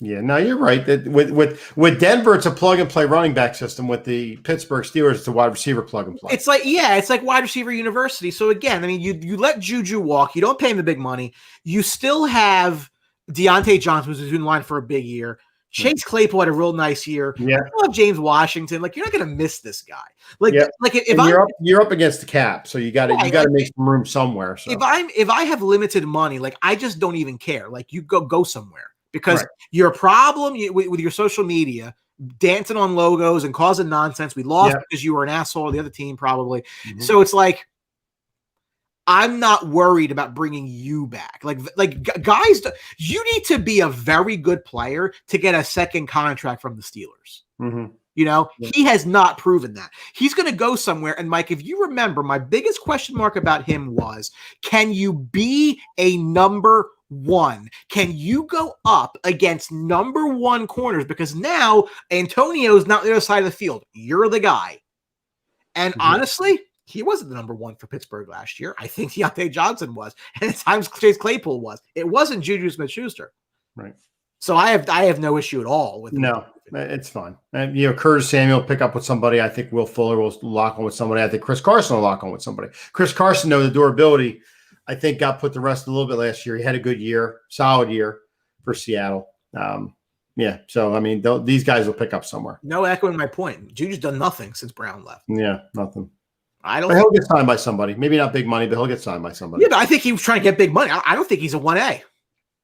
Yeah, no, you're right. That with Denver, it's a plug and play running back system. With the Pittsburgh Steelers, it's a wide receiver plug and play. It's like wide receiver university. So again, I mean, you let Juju walk. You don't pay him the big money. You still have Deontay Johnson, who's in line for a big year. Chase Claypool had a real nice year. Yeah, you have James Washington. Like, you're not going to miss this guy. If you're up against the cap, so you got to make some room somewhere. So if I have limited money, like, I just don't even care. Like, you go somewhere. Because your problem with your social media, dancing on logos and causing nonsense. We lost because you were an asshole, the other team probably. Mm-hmm. So it's like, I'm not worried about bringing you back. Like guys, you need to be a very good player to get a second contract from the Steelers. Mm-hmm. You know, he has not proven that. He's going to go somewhere. And Mike, if you remember, my biggest question mark about him was, can you be a number 1? Can you go up against number 1 corners? Because now Antonio's not on the other side of the field. You're the guy. And honestly, he wasn't the number 1 for Pittsburgh last year. I think Deontay Johnson was. And at times Chase Claypool was. It wasn't Juju Smith-Schuster. Right. So I have no issue at all with No, it's fine. And, Curtis Samuel will pick up with somebody. I think Will Fuller will lock on with somebody. I think Chris Carson will lock on with somebody. Chris Carson, though, the durability, I think, got put to rest a little bit last year. He had a good year, solid year for Seattle. So, I mean, these guys will pick up somewhere. No echoing my point. Juju's done nothing since Brown left. Yeah, nothing. But he'll get signed by somebody. Maybe not big money, but he'll get signed by somebody. Yeah, but I think he was trying to get big money. I don't think he's a 1A.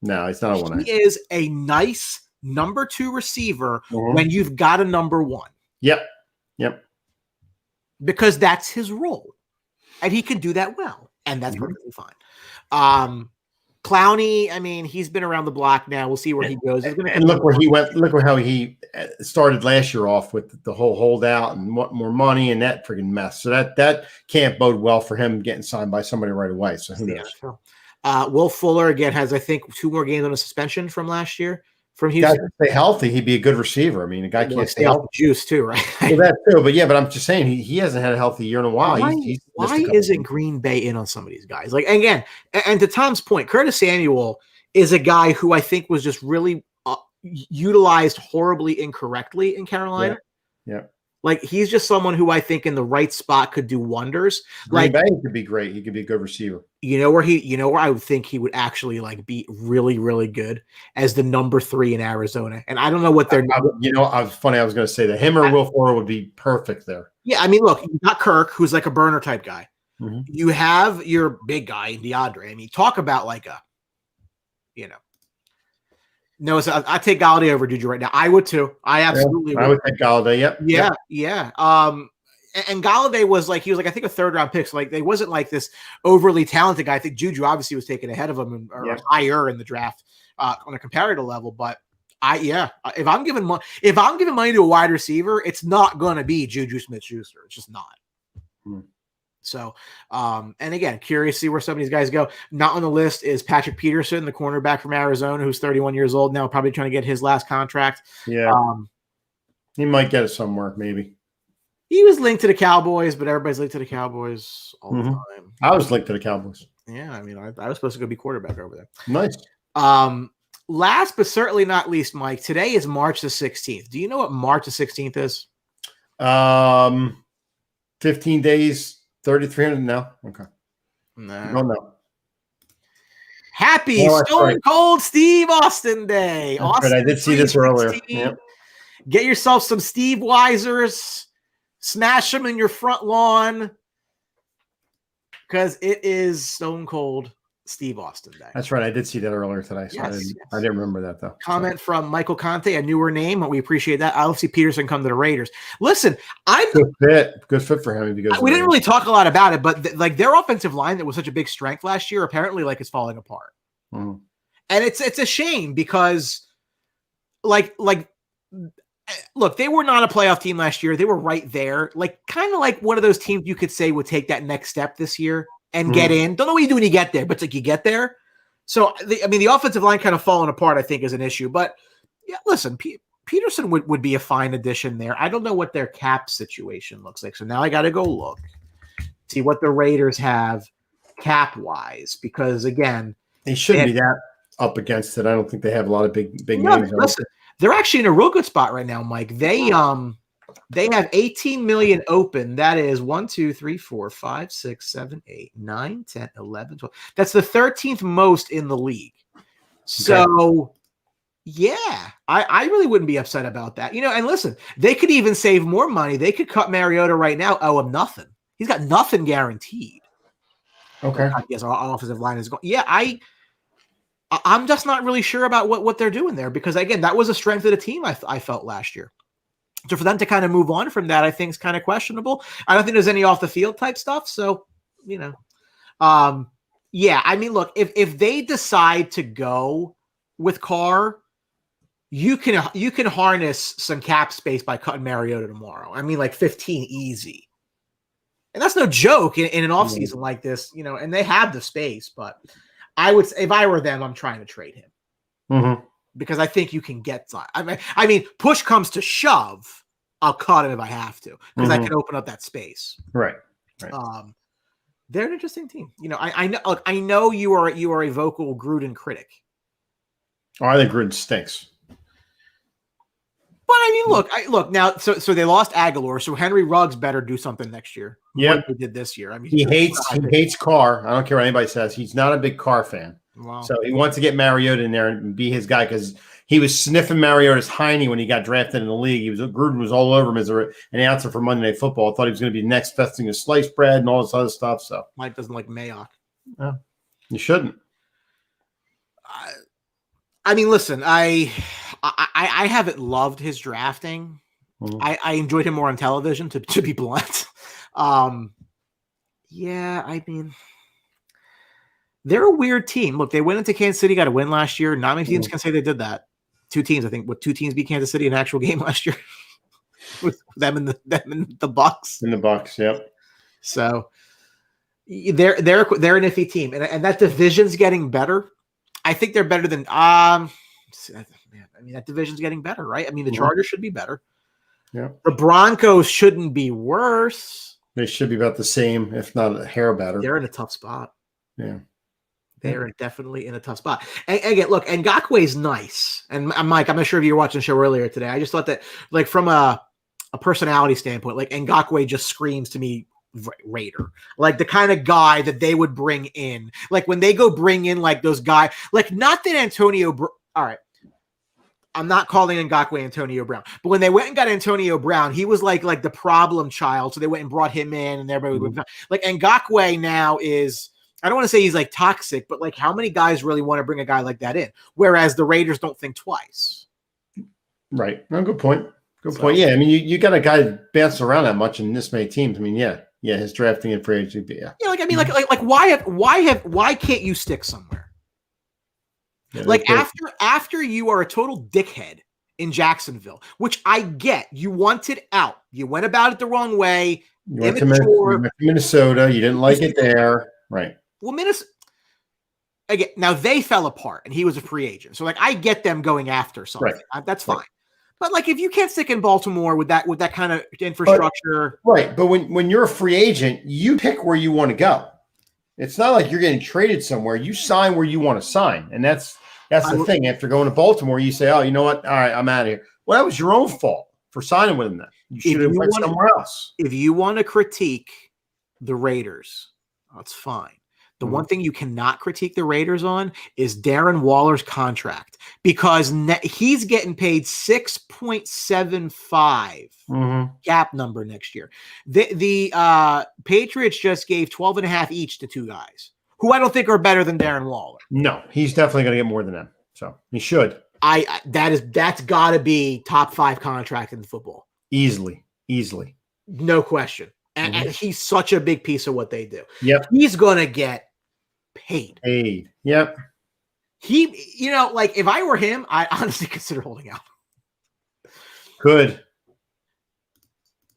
No, he's not a 1A. He is a nice number 2 receiver when you've got a number 1. Yep. Because that's his role. And he can do that well. And that's perfectly fine. Clowney, I mean, he's been around the block now. We'll see where he goes. And look where he went. Look how he started last year off with the whole holdout and more money and that friggin' mess. So that can't bode well for him getting signed by somebody right away. So who knows? Will Fuller, again, has, I think, 2 more games on a suspension from last year from Houston. Guy stay healthy, he'd be a good receiver. I mean, a guy can't stay healthy. Juice, too, right? Well, that too. But, but I'm just saying he hasn't had a healthy year in a while. Why isn't Green Bay in on some of these guys? Like, again, and to Tom's point, Curtis Samuel is a guy who I think was just really utilized horribly incorrectly in Carolina. Yeah. Like he's just someone who I think in the right spot could do wonders. Green Like Bay could be great. He could be a good receiver. you know where I would think he would actually like be really, really good as the number 3 in Arizona. And I don't know what they're I was funny. I was going to say that him or Will Fuller would be perfect there. Yeah, I mean, look, you got Kirk, who's like a burner type guy. Mm-hmm. You have your big guy, DeAndre. I mean, talk about like a, No, so I take Galladay over Juju right now. I would too. I absolutely would. I would take Galladay. Yep. Yeah. And Galladay was like, he was like, I think a 3rd round pick. So like, they wasn't like this overly talented guy. I think Juju obviously was taken ahead of him or higher in the draft on a comparative level. But if I'm giving money to a wide receiver, it's not going to be Juju Smith-Schuster. It's just not. So, and again, curious to see where some of these guys go. Not on the list is Patrick Peterson, the cornerback from Arizona, who's 31 years old now, probably trying to get his last contract. Yeah. He might get it somewhere, maybe. He was linked to the Cowboys, but everybody's linked to the Cowboys all the time. I was linked to the Cowboys. Yeah, I mean, I was supposed to go be quarterback over there. Nice. Last but certainly not least, Mike, today is March the 16th. Do you know what March the 16th is? 15 days. 3,300 now. Okay. No. Happy Stone Cold Steve Austin Day. Austin, I did see this earlier. Yep. Get yourself some Steve Weisers. Smash them in your front lawn because it is Stone Cold Steve Austin Day. That's right. I did see that earlier today. So I didn't remember that though. Comment from Michael Conte, a newer name, but we appreciate that. I'll see Peterson come to the Raiders. Listen, good fit for him. We didn't really talk a lot about it, but like their offensive line that was such a big strength last year, apparently like is falling apart. And it's a shame because look, they were not a playoff team last year. They were right there, like kind of like one of those teams you could say would take that next step this year and get in. Don't know what you do when you get there, but it's like you get there. So, the offensive line kind of falling apart, I think, is an issue. But, yeah, listen, Peterson would be a fine addition there. I don't know what their cap situation looks like. So now I got to go look, see what the Raiders have cap-wise. Because, again, they shouldn't be that up against it. I don't think they have a lot of big names. Listen, they're actually in a real good spot right now, Mike. They have 18 million open. That is 1, 2, 3, 4, 5, 6, 7, 8, 9, 10, 11, 12. That's the 13th most in the league. So, yeah, I really wouldn't be upset about that. And listen, they could even save more money. They could cut Mariota right now, owe him nothing. He's got nothing guaranteed. Okay. Yes, our offensive line is going. Yeah, I'm just not really sure about what they're doing there because, again, that was a strength of the team I felt last year. So for them to kind of move on from that, I think is kind of questionable. I don't think there's any off the field type stuff. So, yeah, I mean, look, if they decide to go with Carr, you can harness some cap space by cutting Mariota tomorrow. I mean, like 15 easy. And that's no joke in an offseason like this, and they have the space, but I would say if I were them, I'm trying to trade him. Because I think you can get that. I mean, push comes to shove, I'll cut him if I have to, because I can open up that space. Right. They're an interesting team. I know. Look, I know you are a vocal Gruden critic. Oh, I think Gruden stinks. But I mean, look now. So they lost Aguilar, so Henry Ruggs better do something next year. Yeah, he did this year. I mean, he hates Carr. I don't care what anybody says. He's not a big Carr fan. Wow. So he wants to get Mariota in there and be his guy because he was sniffing Mariota's hiney when he got drafted in the league. Gruden was all over him as an announcer for Monday Night Football. I thought he was going to be next best thing to sliced bread and all this other stuff. So Mike doesn't like Mayock. No, you shouldn't. I mean, listen, I haven't loved his drafting. I enjoyed him more on television, to be blunt. Yeah, I mean, they're a weird team. Look, they went into Kansas City, got a win last year. Not many teams can say they did that. 2 teams, I think. What 2 teams beat Kansas City in an actual game last year? With them and the Bucks. In the Bucks, yep. So they're an iffy team, and that division's getting better. I think they're better than I mean, that division's getting better, right? I mean, the Chargers should be better. Yeah. The Broncos shouldn't be worse. They should be about the same, if not a hair better. They're in a tough spot. Yeah. They're definitely in a tough spot. And again, look, Ngakoue's nice. And Mike, I'm not sure if you were watching the show earlier today. I just thought that, like, from a a personality standpoint, like Ngakoue just screams to me Raider, like the kind of guy that they would bring in. Like when they go bring in like those guys, like not that all right. I'm not calling Ngakoue Antonio Brown, but when they went and got Antonio Brown, he was like the problem child. So they went and brought him in, and everybody like Ngakoue now is. I don't want to say he's like toxic, but like how many guys really want to bring a guy like that in? Whereas the Raiders don't think twice. Right. No, good point. Good point. Yeah. I mean, you got a guy that bounces around that much in this many teams. I mean, yeah, his drafting and free agency. Yeah. Yeah. Like, I mean, why can't you stick somewhere? Yeah, like after you are a total dickhead in Jacksonville, which I get, you wanted out. You went about it the wrong way. You went to Minnesota. You didn't like it there. Right. Well, Minnesota, again, now they fell apart and he was a free agent. So like, I get them going after something. Right. That's fine. Right. But like, if you can't stick in Baltimore with that kind of infrastructure. Right. But when you're a free agent, you pick where you want to go. It's not like you're getting traded somewhere. You sign where you want to sign. And that's the thing. After going to Baltimore, you say, oh, you know what? All right, I'm out of here. Well, that was your own fault for signing with them then. You should have went somewhere else. If you want to critique the Raiders, that's fine. The one thing you cannot critique the Raiders on is Darren Waller's contract, because he's getting paid 6.75 cap number next year. The Patriots just gave 12.5 each to two guys who I don't think are better than Darren Waller. No, he's definitely going to get more than them. So he should. That's got to be top 5 contract in football. Easily. No question. And he's such a big piece of what they do. Yep. He's going to get paid. Yep. He, like if I were him, I honestly consider holding out. Good.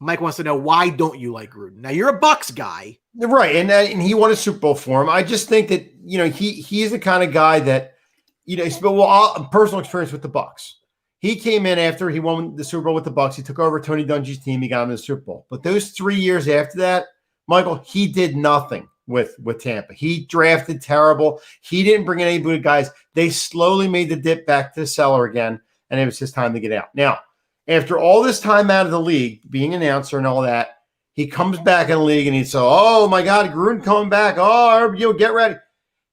Mike wants to know, why don't you like Gruden? Now you're a Bucs guy. Right. And he won a Super Bowl for him. I just think that, he's the kind of guy that, personal experience with the Bucs. He came in after he won the Super Bowl with the Bucs. He took over Tony Dungy's team. He got him in the Super Bowl. But those 3 years after that, Michael, he did nothing with Tampa. He drafted terrible. He didn't bring in any good guys. They slowly made the dip back to the cellar again, and it was his time to get out. Now, after all this time out of the league, being an announcer and all that, he comes back in the league and he's so, oh my God, Gruden coming back. Oh, get ready.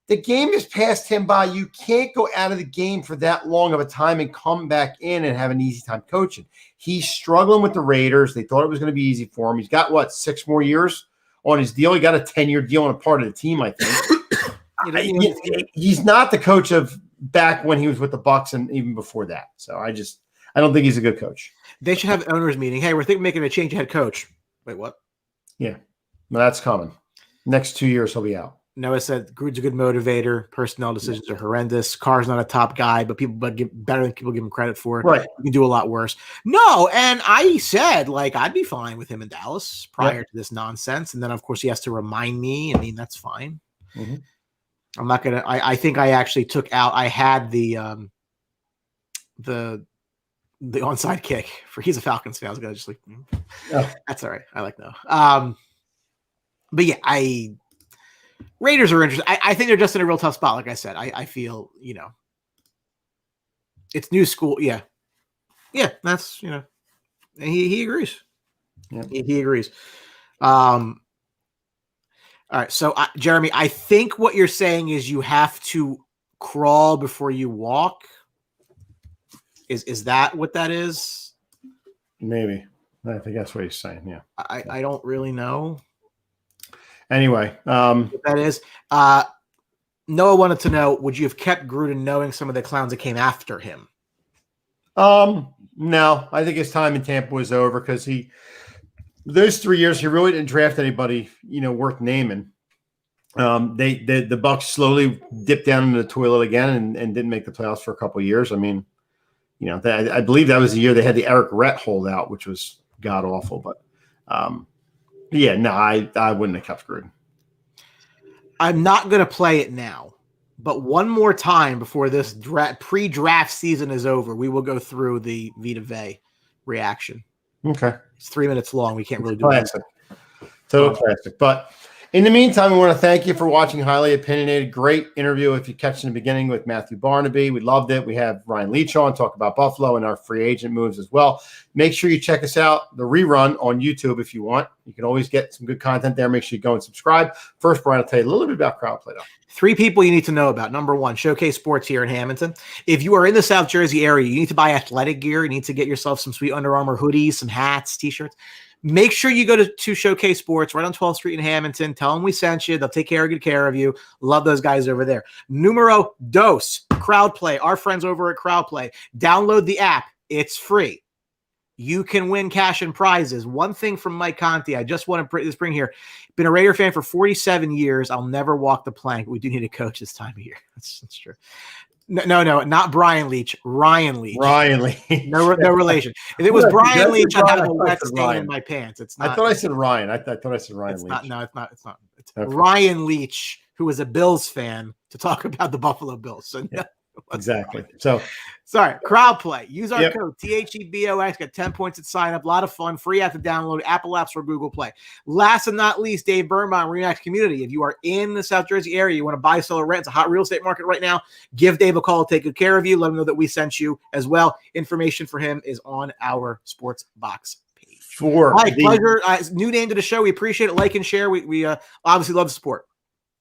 The game has passed him by. You can't go out of the game for that long of a time and come back in and have an easy time coaching. He's struggling with the Raiders. They thought it was going to be easy for him. He's got, 6 more years on his deal? He got a 10-year deal on a part of the team, I think. He's not the coach of back when he was with the Bucs and even before that. So I don't think he's a good coach. They should have an owners meeting. Hey, we're thinking of making a change of head coach. Wait, what? Yeah. Well, that's coming. Next 2 years, he'll be out. Noah said Gruden's a good motivator. Personnel decisions are horrendous. Carr's not a top guy, but better than people give him credit for. Right. You can do a lot worse. No, and I said, I'd be fine with him in Dallas prior to this nonsense. And then, of course, he has to remind me. I mean, that's fine. Mm-hmm. I'm not going to – I think I actually took out – I had the onside kick for – he's a Falcons fan. I was going to just that's all right. I like no. But, yeah, Raiders are interesting. I think they're just in a real tough spot. Like I said, I feel, it's new school. Yeah. Yeah. That's, and he agrees. Yeah. He agrees. All right. So Jeremy, I think what you're saying is you have to crawl before you walk. Is that what that is? Maybe. I think that's what he's saying. Yeah. I don't really know. Anyway, what that is. Noah wanted to know, would you have kept Gruden knowing some of the clowns that came after him? No, I think his time in Tampa was over because those 3 years, he really didn't draft anybody, worth naming. The Bucs slowly dipped down into the toilet again and didn't make the playoffs for a couple of years. I mean, I believe that was the year they had the Eric Rhett holdout, which was god awful, but, yeah, no, I wouldn't have kept Gruden. I'm not going to play it now, but one more time before this pre-draft season is over, we will go through the Vita Vea reaction. Okay. It's 3 minutes long. We can't really do classic. Total classic. But In the meantime, we want to thank you for watching Highly Opinionated. Great interview if you catch in the beginning with Matthew Barnaby. We loved it. We have Ryan Leach on, talk about Buffalo and our free agent moves as well. Make sure you check us out, the rerun on YouTube if you want. You can always get some good content there. Make sure you go and subscribe. First, Brian, I'll tell you a little bit about CrowdPlay. 3 people you need to know about. Number 1, Showcase Sports here in Hamilton. If you are in the South Jersey area, you need to buy athletic gear. You need to get yourself some sweet Under Armour hoodies, some hats, T-shirts. Make sure you go to Showcase Sports right on 12th Street in Hamilton. Tell them we sent you. They'll take good care of you. Love those guys over there. Numero dos, CrowdPlay. Our friends over at CrowdPlay. Download the app. It's free. You can win cash and prizes. One thing from Mike Conti, I just want to bring here. Been a Raider fan for 47 years. I'll never walk the plank. We do need a coach this time of year. That's true. No, not Brian Leach. Ryan Leach. Ryan Leach. No relation. If it was Brian Leach, I'd have a wet stain in my pants. It's not. I thought I said Ryan. I thought I said Ryan Leach. Leach. No, it's not. It's not. It's okay. Ryan Leach, who is a Bills fan, to talk about the Buffalo Bills. So yeah. Exactly. So, sorry, CrowdPlay. Use our code THEBOX. Got 10 points at sign up. A lot of fun. Free app to download. Apple Apps or Google Play. Last and not least, Dave Birnbaum, Remax Community. If you are in the South Jersey area, you want to buy, sell, or rent. It's a hot real estate market right now. Give Dave a call. Take good care of you. Let him know that we sent you as well. Information for him is on our Sports Box page. Sure. Mike, pleasure. New name to the show. We appreciate it. Like and share. We obviously love the support.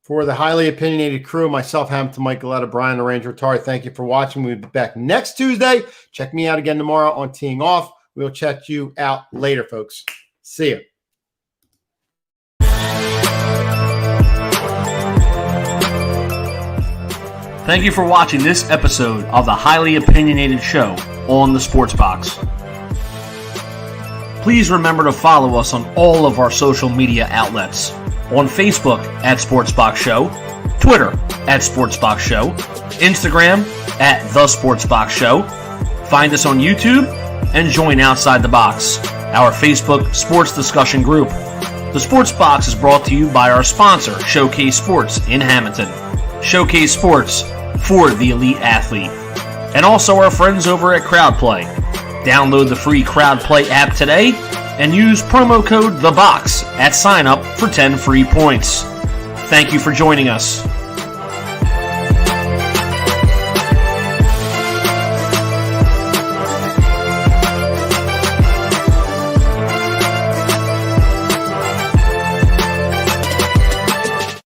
For the Highly Opinionated crew, myself, Hamilton, Mike Galetta, Brian the Ranger Atari, thank you for watching. We'll be back next Tuesday. Check me out again tomorrow on Teeing Off. We'll check you out later, folks. See you. Thank you for watching this episode of the Highly Opinionated Show on the Sports Box. Please remember to follow us on all of our social media outlets. On Facebook at SportsBox Show, Twitter at SportsBox Show, Instagram at The SportsBox Show. Find us on YouTube and join Outside the Box, our Facebook sports discussion group. The Sports Box is brought to you by our sponsor, Showcase Sports in Hamilton. Showcase Sports for the elite athlete. And also our friends over at CrowdPlay. Download the free CrowdPlay app today and use promo code THEBOX at sign up for 10 free points. Thank you for joining us.